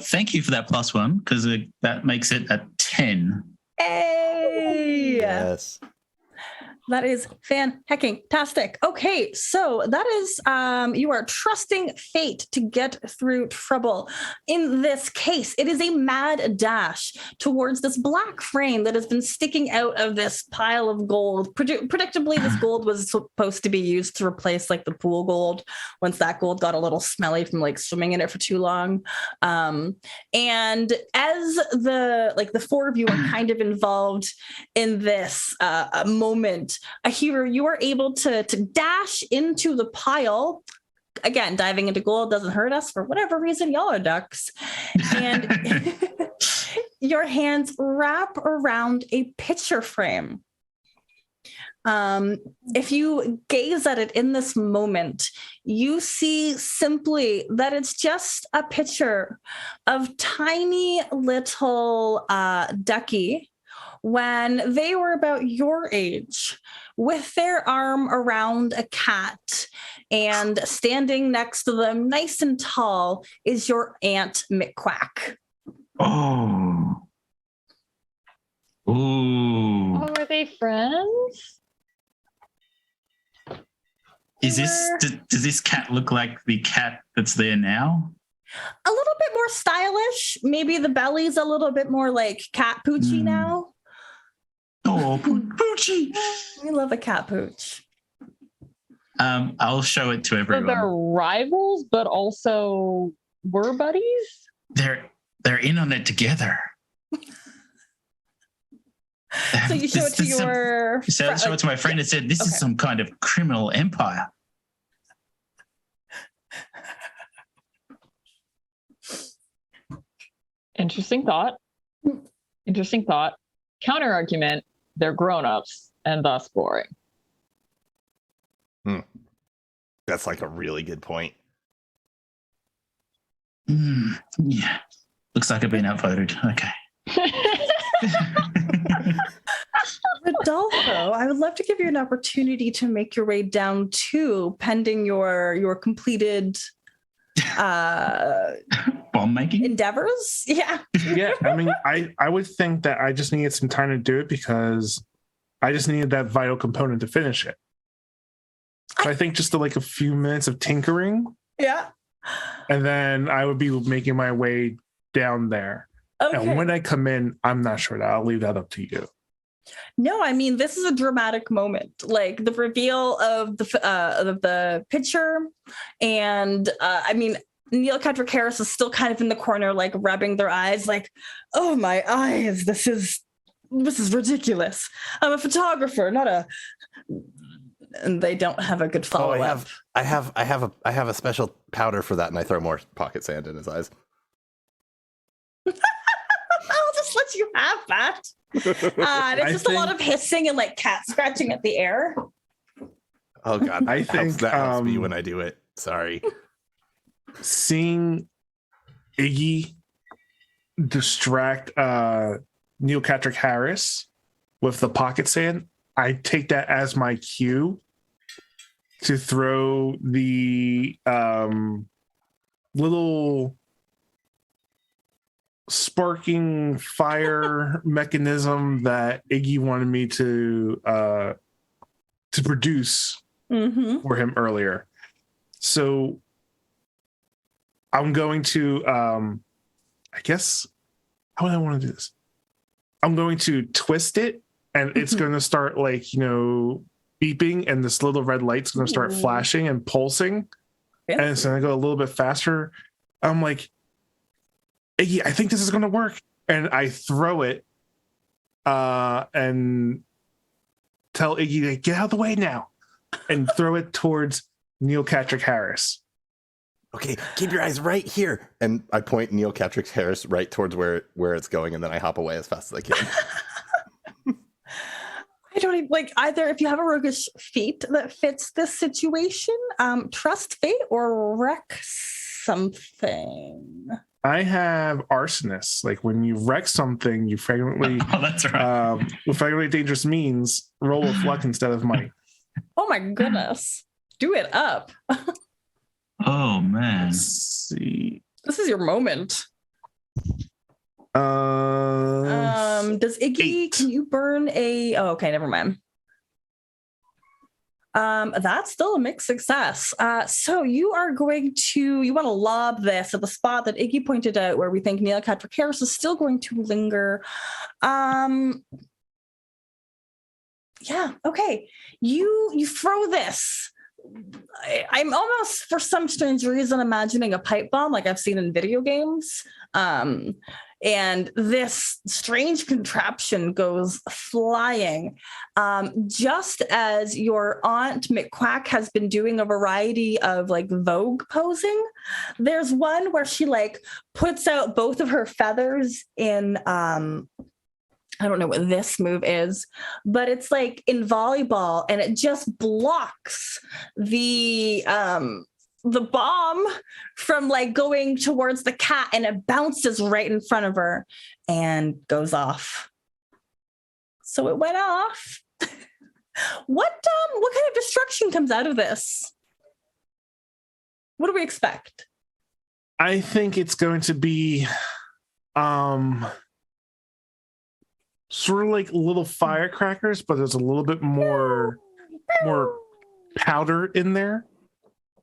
Thank you for that +1, because that makes it a 10. Hey! Yes. That is fan-hecking-tastic. Okay, so that is, you are trusting fate to get through trouble. In this case, it is a mad dash towards this black frame that has been sticking out of this pile of gold. Predictably, this gold was supposed to be used to replace like the pool gold once that gold got a little smelly from like swimming in it for too long. And as the four of you are kind of involved in this moment, Ahiru, you are able to dash into the pile. Again, diving into gold doesn't hurt us for whatever reason. Y'all are ducks. And your hands wrap around a picture frame. If you gaze at it in this moment, you see simply that it's just a picture of tiny little ducky when they were about your age, with their arm around a cat, and standing next to them, nice and tall, is your Aunt McQuack. Oh. Ooh. Oh, are they friends? Does this cat look like the cat that's there now? A little bit more stylish. Maybe the belly's a little bit more like cat poochy now. Oh, Poochie. We love a cat pooch. I'll show it to everyone. So they're rivals, but also were buddies? They're in on it together. So you show it to your... Show it to my friend and said, this is some kind of criminal empire. Interesting thought. Counter argument, they're grown-ups and thus boring. That's like a really good point. Yeah. Looks like I've been outvoted. Okay. Rodolfo, I would love to give you an opportunity to make your way down too, pending your completed bomb making endeavors. Yeah. Yeah. I mean, I would think that I just needed some time to do it because I just needed that vital component to finish it. So I think just like a few minutes of tinkering. Yeah. And then I would be making my way down there. Okay. And when I come in, I'm not sure that I'll leave that up to you. No, I mean, this is a dramatic moment, like the reveal of the picture. And I mean, Neil Patrick Harris is still kind of in the corner, like rubbing their eyes, like, oh, my eyes, this is ridiculous. I'm a photographer, not a... And they don't have a good follow-up. I have a special powder for that, and I throw more pocket sand in his eyes. I'll just let you have that. It's just a lot of hissing and like cat scratching at the air. Oh God, I think that helps me when I do it. Sorry. Seeing Iggy distract Neil Patrick Harris with the pocket sand, I take that as my cue to throw the little sparking fire mechanism that Iggy wanted me to produce for him earlier. So I'm going to, I guess, how would I want to do this? I'm going to twist it, and it's going to start like, beeping, and this little red light's going to start flashing and pulsing. And it's going to go a little bit faster. I'm like, Iggy, I think this is going to work. And I throw it and tell Iggy to get out of the way now and throw it towards Neil Patrick Harris. Okay, keep your eyes right here. And I point Neil Patrick Harris right towards where it's going, and then I hop away as fast as I can. I don't even like either. If you have a roguish feat that fits this situation, trust fate or wreck something. I have arsonist. Like when you wreck something, you frequently that's right. with frequently dangerous means roll with luck instead of might. Oh my goodness. Do it up. Oh man. Let's see. This is your moment. Does Iggy, 8. can you burn a... Oh, okay, never mind. That's still a mixed success. So you are going to... You want to lob this at the spot that Iggy pointed out where we think Neil Patrick Harris is still going to linger. Yeah, okay. You throw this. I'm almost, for some strange reason, imagining a pipe bomb like I've seen in video games. And this strange contraption goes flying. Just as your Aunt McQuack has been doing a variety of like Vogue posing, there's one where she like puts out both of her feathers in I don't know what this move is, but it's like in volleyball, and it just blocks the bomb from like going towards the cat, and it bounces right in front of her and goes off. So it went off. What kind of destruction comes out of this? What do we expect? I think it's going to be sort of like little firecrackers, but there's a little bit more powder in there.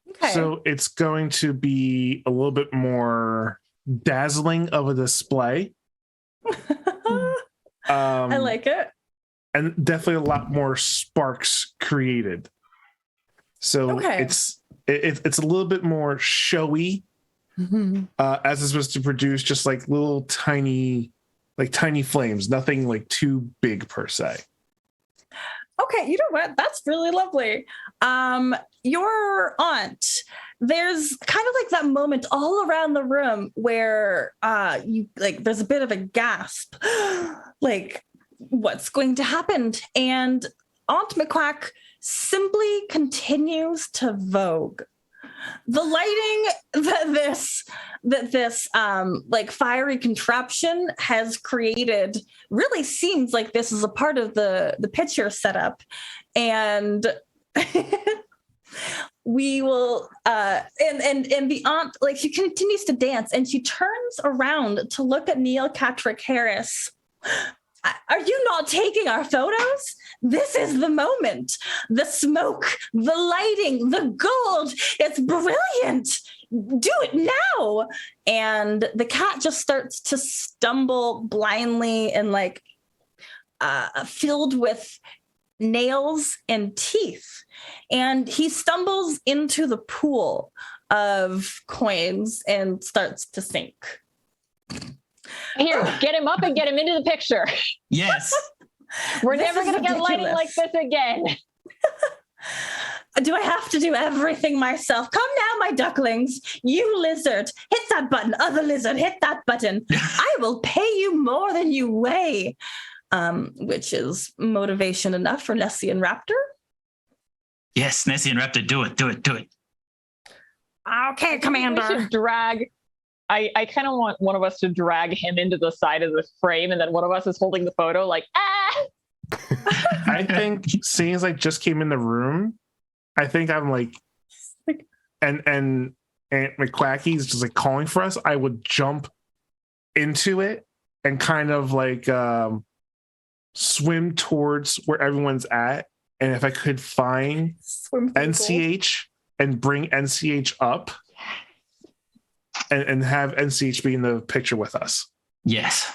Okay. So it's going to be a little bit more dazzling of a display. I like it. And definitely a lot more sparks created. So it's a little bit more showy, as it's supposed to produce just like little tiny flames, nothing like too big per se. Okay, you know what? That's really lovely. Your aunt, there's kind of like that moment all around the room where you like there's a bit of a gasp, like what's going to happen? And Aunt McQuack simply continues to vogue. The lighting that this like fiery contraption has created really seems like this is a part of the picture setup, and we will and the aunt, like, she continues to dance, and she turns around to look at Neil Patrick Harris. Are you not taking our photos? This is the moment. The smoke, the lighting, the gold. It's brilliant. Do it now. And the cat just starts to stumble blindly and like filled with nails and teeth. And he stumbles into the pool of coins and starts to sink. Here, get him up and get him into the picture. Yes. We're never going to get lighting like this again. Do I have to do everything myself? Come now, my ducklings. You lizard, hit that button. Other lizard, hit that button. I will pay you more than you weigh. Which is motivation enough for Nessie and Raptor. Yes, Nessie and Raptor, do it. Okay, Commander. We should drag... I kind of want one of us to drag him into the side of the frame, and then one of us is holding the photo like, ah! I think, seeing as I just came in the room, I think I'm like, and Aunt McQuacky's just like calling for us, I would jump into it and kind of like swim towards where everyone's at. And if I could find NCH and bring NCH up, and have NCH be in the picture with us. Yes.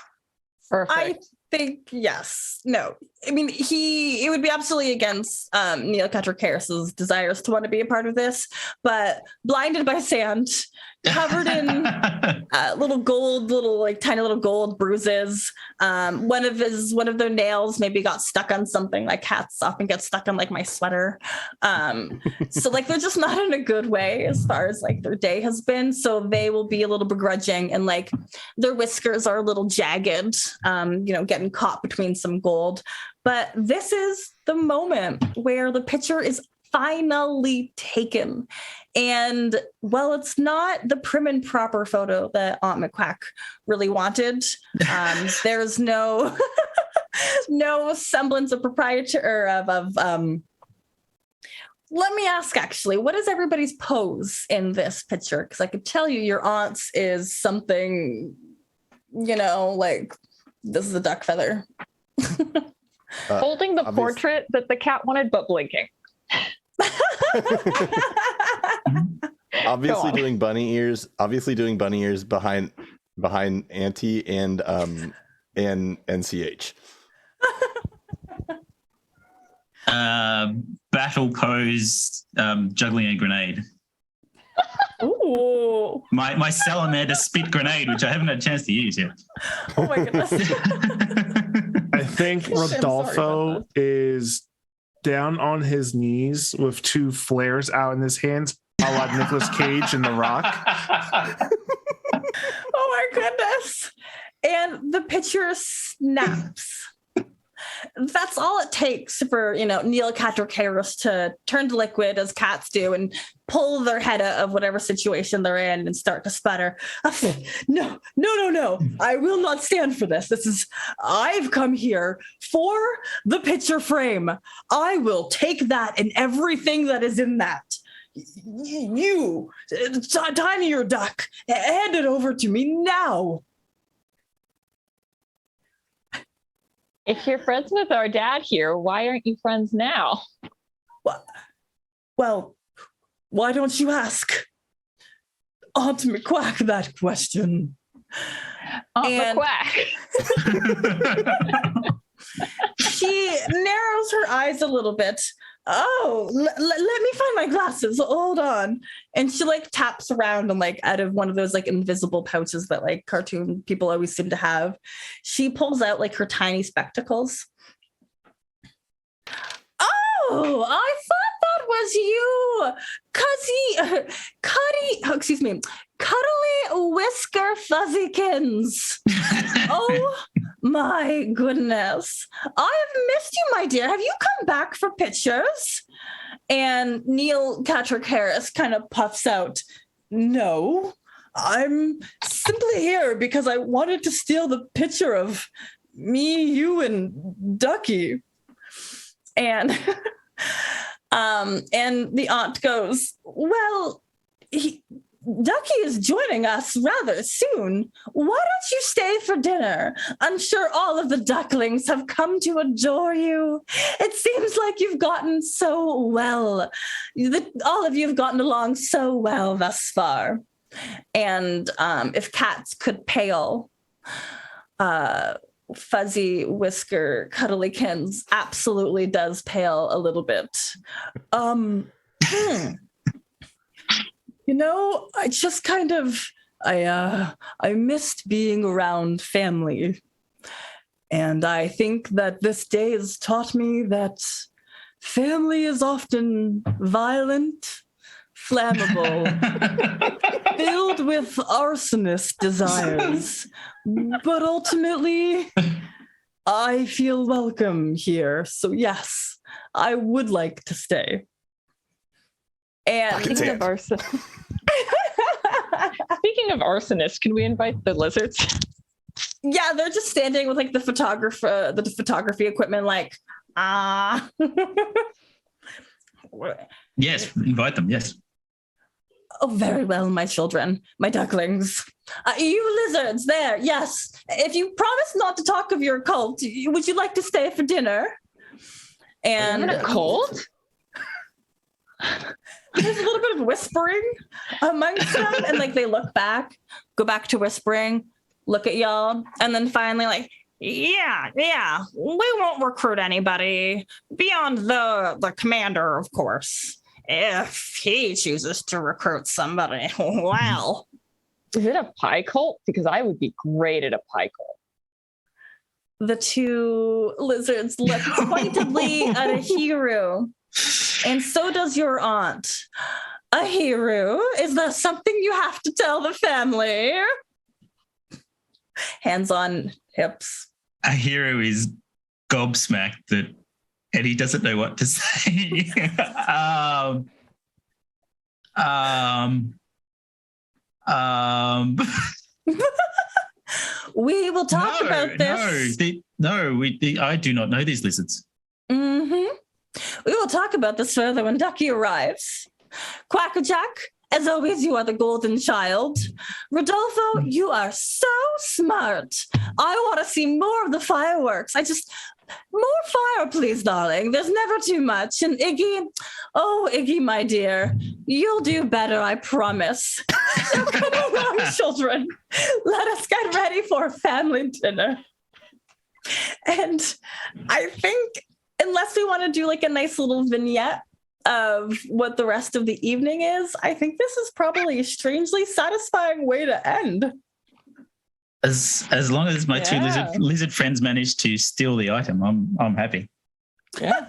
Perfect. think yes. No. I mean, it would be absolutely against Neil Patrick Harris's desires to want to be a part of this, but blinded by sand, covered in tiny little gold bruises. One of their nails maybe got stuck on something, like cats often get stuck on like my sweater. So like they're just not in a good way as far as like their day has been. So they will be a little begrudging, and like their whiskers are a little jagged, getting caught between some gold. But this is the moment where the picture is finally taken. And well, it's not the prim and proper photo that Aunt McQuack really wanted. There's no semblance of proprietary or of let me ask, actually, what is everybody's pose in this picture? Because I could tell you your aunt's is something, like this is a duck feather. Holding the portrait that the cat wanted, but blinking. Obviously doing bunny ears behind Auntie and NCH. Battle pose, juggling a grenade. Ooh. My salamander spit grenade, which I haven't had a chance to use yet. Oh my goodness. I think Rodolfo is down on his knees with two flares out in his hands, a la Nicolas Cage in The Rock. Oh my goodness. And the picture snaps. That's all it takes for, Neil Patrick Harris to turn to liquid, as cats do, and pull their head out of whatever situation they're in and start to sputter. No. I will not stand for this. I've come here for the picture frame. I will take that and everything that is in that. You, tiny your duck, hand it over to me now. If you're friends with our dad here, why aren't you friends now? Well, why don't you ask Aunt McQuack that question? Aunt McQuack. She narrows her eyes a little bit. Oh, let me find my glasses. Hold on. And she like taps around and like out of one of those like invisible pouches that like cartoon people always seem to have. She pulls out like her tiny spectacles. Oh, I thought that was you. Cuddly Whisker Fuzzykins. Oh my goodness. I've missed you, my dear. Have you come back for pictures? And Neil Patrick Harris kind of puffs out, no, I'm simply here because I wanted to steal the picture of me, you, and Ducky. And and the aunt goes, well, Ducky is joining us rather soon. Why don't you stay for dinner? I'm sure all of the ducklings have come to adore you. It seems like you've gotten so well. All of you have gotten along so well thus far. And if cats could pale, Fuzzy Whisker Cuddlykins absolutely does pale a little bit. I just kind of, I missed being around family. And I think that this day has taught me that family is often violent, flammable, filled with arsonist desires. But ultimately, I feel welcome here. So yes, I would like to stay. And speaking of arsonists, can we invite the lizards? Yeah, they're just standing with like the photography equipment, like Yes, invite them. Yes. Oh, very well, my children, my ducklings. You lizards there, yes. If you promise not to talk of your cult, would you like to stay for dinner? And a cult? There's a little bit of whispering amongst them, and like they look back, go back to whispering, look at y'all, and then finally like, Yeah. We won't recruit anybody beyond the commander, of course. If he chooses to recruit somebody, well. Is it a pie cult? Because I would be great at a pie cult. The two lizards look pointedly at Ahiru. And so does your aunt. Ahiru, is that something you have to tell the family? Hands on hips. Ahiru is gobsmacked that Eddie doesn't know what to say. We will talk about this. I do not know these lizards. Mm-hmm. We will talk about this further when Ducky arrives. Quackerjack, as always, you are the golden child. Rodolfo, you are so smart. I want to see more of the fireworks. More fire, please, darling. There's never too much. And Iggy, oh, Iggy, my dear, you'll do better, I promise. So come along, children. Let us get ready for family dinner. And I think, unless we want to do like a nice little vignette of what the rest of the evening is, I think this is probably a strangely satisfying way to end. As long as my two lizard friends manage to steal the item, I'm happy. Yeah.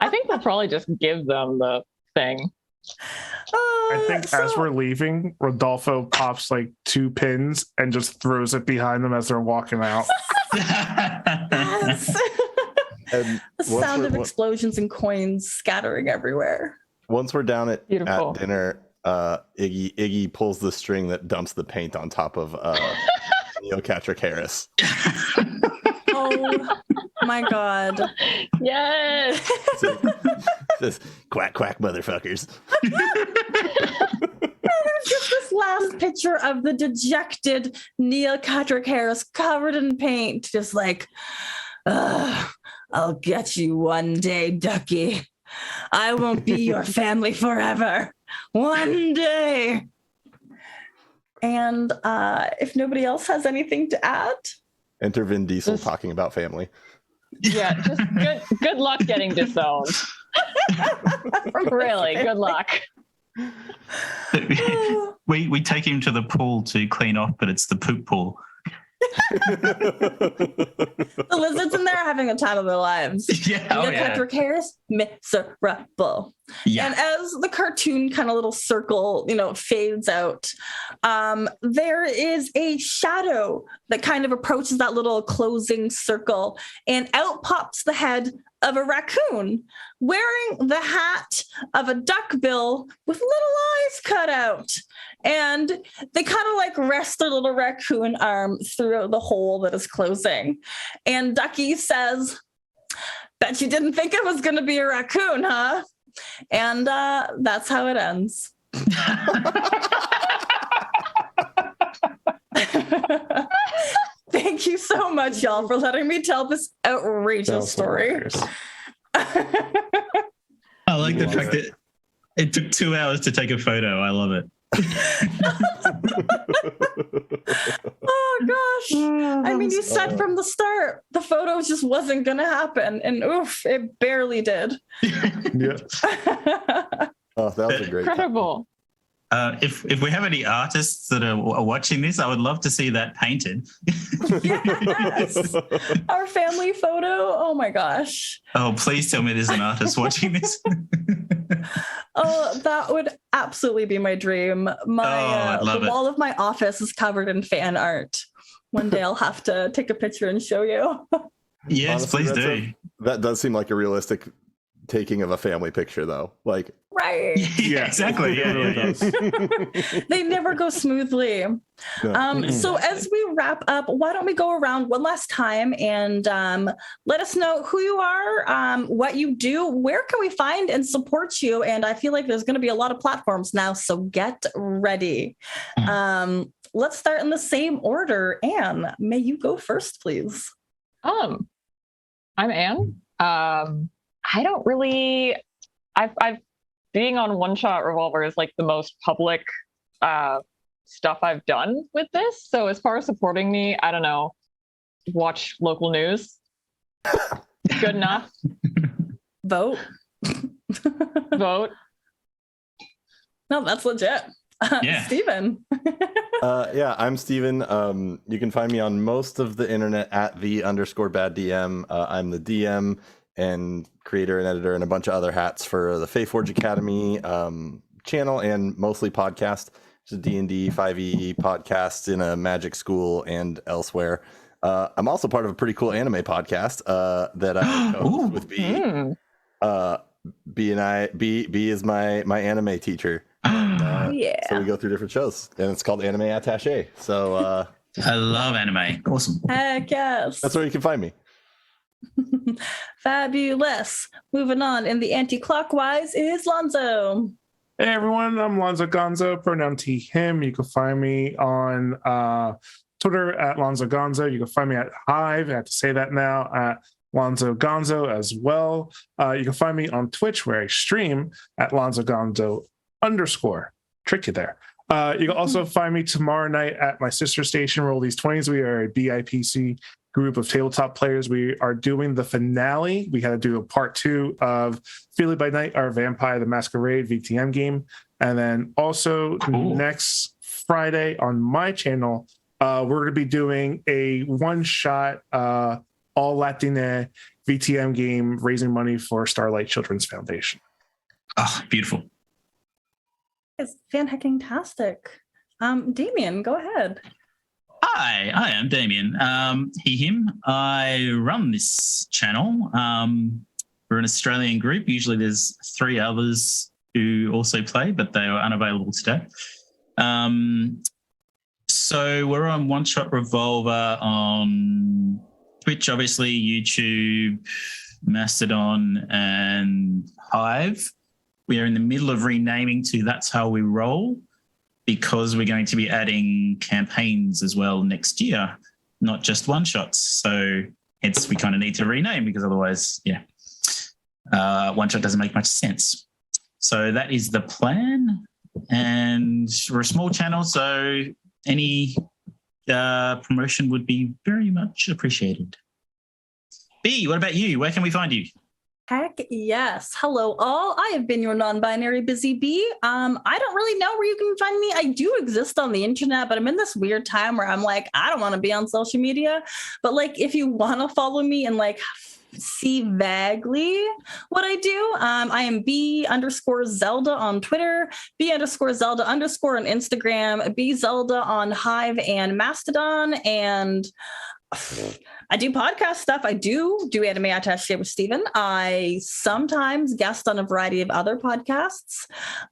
I think we'll probably just give them the thing. I think as we're leaving, Rodolfo pops like 2 pins and just throws it behind them as they're walking out. Yes. And The sound of explosions and coins scattering everywhere. once we're down at Beautiful. dinner, Iggy pulls the string that dumps the paint on top of Neocatric Harris. Oh my God. Yes. Says, quack, quack, motherfuckers. There's just this last picture of the dejected Neil Patrick Harris covered in paint, just like, I'll get you one day, Ducky. I won't be your family forever. One day. And if nobody else has anything to add. Enter Vin Diesel talking about family. Yeah, just good luck getting disowned. Really, good luck. We take him to the pool to clean off, but it's the poop pool. The lizards in there are having a time of their lives. Yeah, Patrick Harris, miserable. Yeah. And as the cartoon kind of little circle, fades out, there is a shadow that kind of approaches that little closing circle, and out pops the head of a raccoon wearing the hat of a duckbill with little eyes cut out. And they kind of like rest their little raccoon arm through the hole that is closing. And Ducky says, bet you didn't think it was going to be a raccoon, huh? And that's how it ends. Thank you so much, y'all, for letting me tell this outrageous story. I like the fact that it took 2 hours to take a photo. I love it. Oh gosh. I mean, you said from the start the photo just wasn't gonna happen, and oof, it barely did. Yeah. Oh, that was a great Incredible. If we have any artists that are watching this, I would love to see that painted. Yes. Our family photo. Oh my gosh. Oh, please tell me there's an artist watching this. Oh, that would absolutely be my dream. The wall of my office is covered in fan art. One day I'll have to take a picture and show you. Yes, Honestly, please do. That does seem like a realistic taking of a family picture, though. Like, right. Yeah, exactly. Yeah, really does. They never go smoothly. no. So as we wrap up, why don't we go around one last time and let us know who you are, what you do, where can we find and support you? And I feel like there's going to be a lot of platforms now, so get ready. Let's start in the same order. Anne, may you go first, please? I'm Anne. I don't really. I've being on One Shot Revolver is like the most public stuff I've done with this. So as far as supporting me, I don't know. watch local news. Good enough. Vote. Vote. No, that's legit. Yeah. Steven. Yeah, I'm Steven. You can find me on most of the internet at @the_bad DM. I'm the DM and creator and editor and a bunch of other hats for the Faeforge Academy channel and mostly podcast. It's a D&D 5e podcast in a magic school and elsewhere. I'm also part of a pretty cool anime podcast that I co-host with B. B is my anime teacher. Yeah. So we go through different shows, and it's called Anime Attaché. So I love anime. Awesome. Heck yes. that's where you can find me. Fabulous. Moving on in the anti-clockwise is Lonzo. Hey everyone, I'm Lonzogonzo, pronoun he, him. You can find me on Twitter at Lonzogonzo. You can find me at Hive, I have to say that now, at Lonzogonzo as well. You can find me on Twitch where I stream at Lonzogonzo_. Trick you there. You can also find me tomorrow night at my sister station, Roll These 20s. We are a BIPC group of tabletop players. We are doing the finale. We had to do a part 2 of Feely by Night, our Vampire the Masquerade VTM game. And then also next Friday on my channel, we're going to be doing a one-shot all Latina VTM game, raising money for Starlight Children's Foundation. Oh, beautiful. It's fan-hecking-tastic. Damien, go ahead. Hi, I am Damien. He, him. I run this channel. We're an Australian group. Usually there's 3 others who also play, but they are unavailable today. So we're on One Shot Revolver on Twitch, obviously, YouTube, Mastodon, and Hive. We are in the middle of renaming to That's How We Roll, because we're going to be adding campaigns as well next year, not just one-shots. So hence we kind of need to rename, because otherwise, one-shot doesn't make much sense. So that is the plan. And we're a small channel, so any promotion would be very much appreciated. B, what about you? Where can we find you? Heck yes. Hello, all. I have been your non-binary busy bee. I don't really know where you can find me. I do exist on the internet, but I'm in this weird time where I'm like, I don't want to be on social media. But like, if you want to follow me and like see vaguely what I do, I am B_Zelda on Twitter, B_Zelda_ on Instagram, B Zelda on Hive and Mastodon, and I do podcast stuff. I do Anime Attaché with Steven. I sometimes guest on a variety of other podcasts.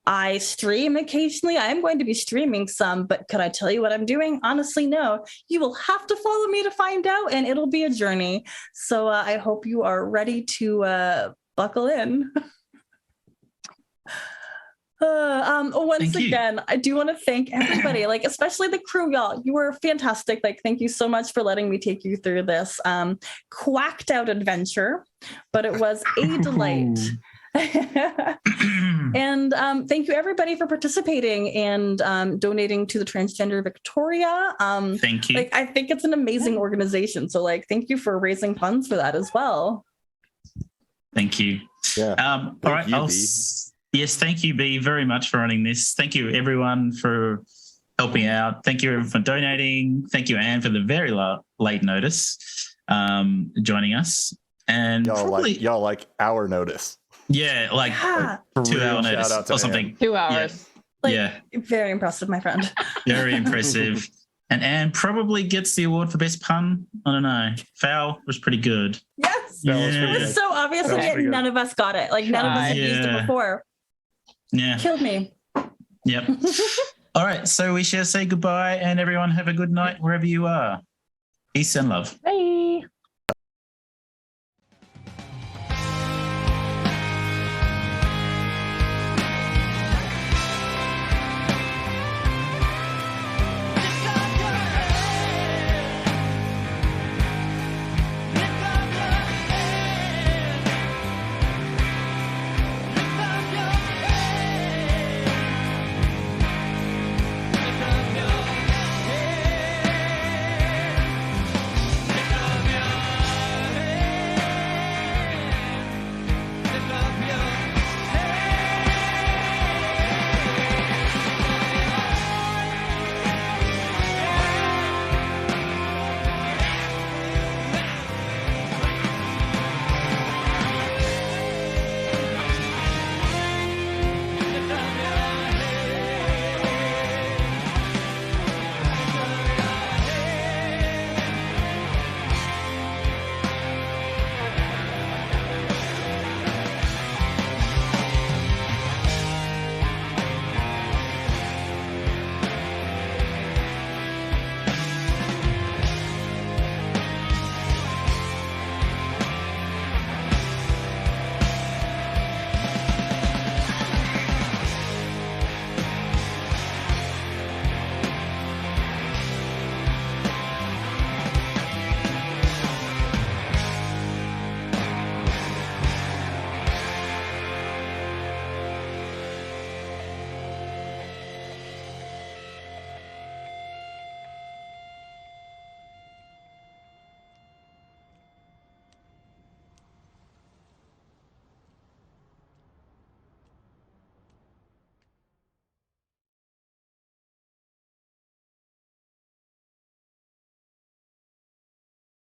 I stream occasionally. I am going to be streaming some, but could I tell you what I'm doing? Honestly, no. You will have to follow me to find out, and it'll be a journey. So I hope you are ready to buckle in. Once again, I do want to thank everybody, like especially the crew, y'all. You were fantastic. Like, thank you so much for letting me take you through this quacked out adventure, but it was a delight. And thank you everybody for participating and donating to the Transgender Victoria. Thank you. Like, I think it's an amazing organization. So like, thank you for raising funds for that as well. Thank you. Yeah. All right. Yes, thank you, B, very much for running this. Thank you, everyone, for helping out. Thank you, everyone, for donating. Thank you, Anne, for the very late notice joining us. And y'all like our notice. Yeah, like 2 hour notice or something. Anne. 2 hours. Very impressive, my friend. Very impressive. And Anne probably gets the award for best pun. I don't know. Foul was pretty good. Yes. It was so obvious, and yet none of us got it. Like, none of us had used it before. Yeah. Killed me. Yep. All right. So we shall say goodbye, and everyone have a good night wherever you are. Peace and love. Bye.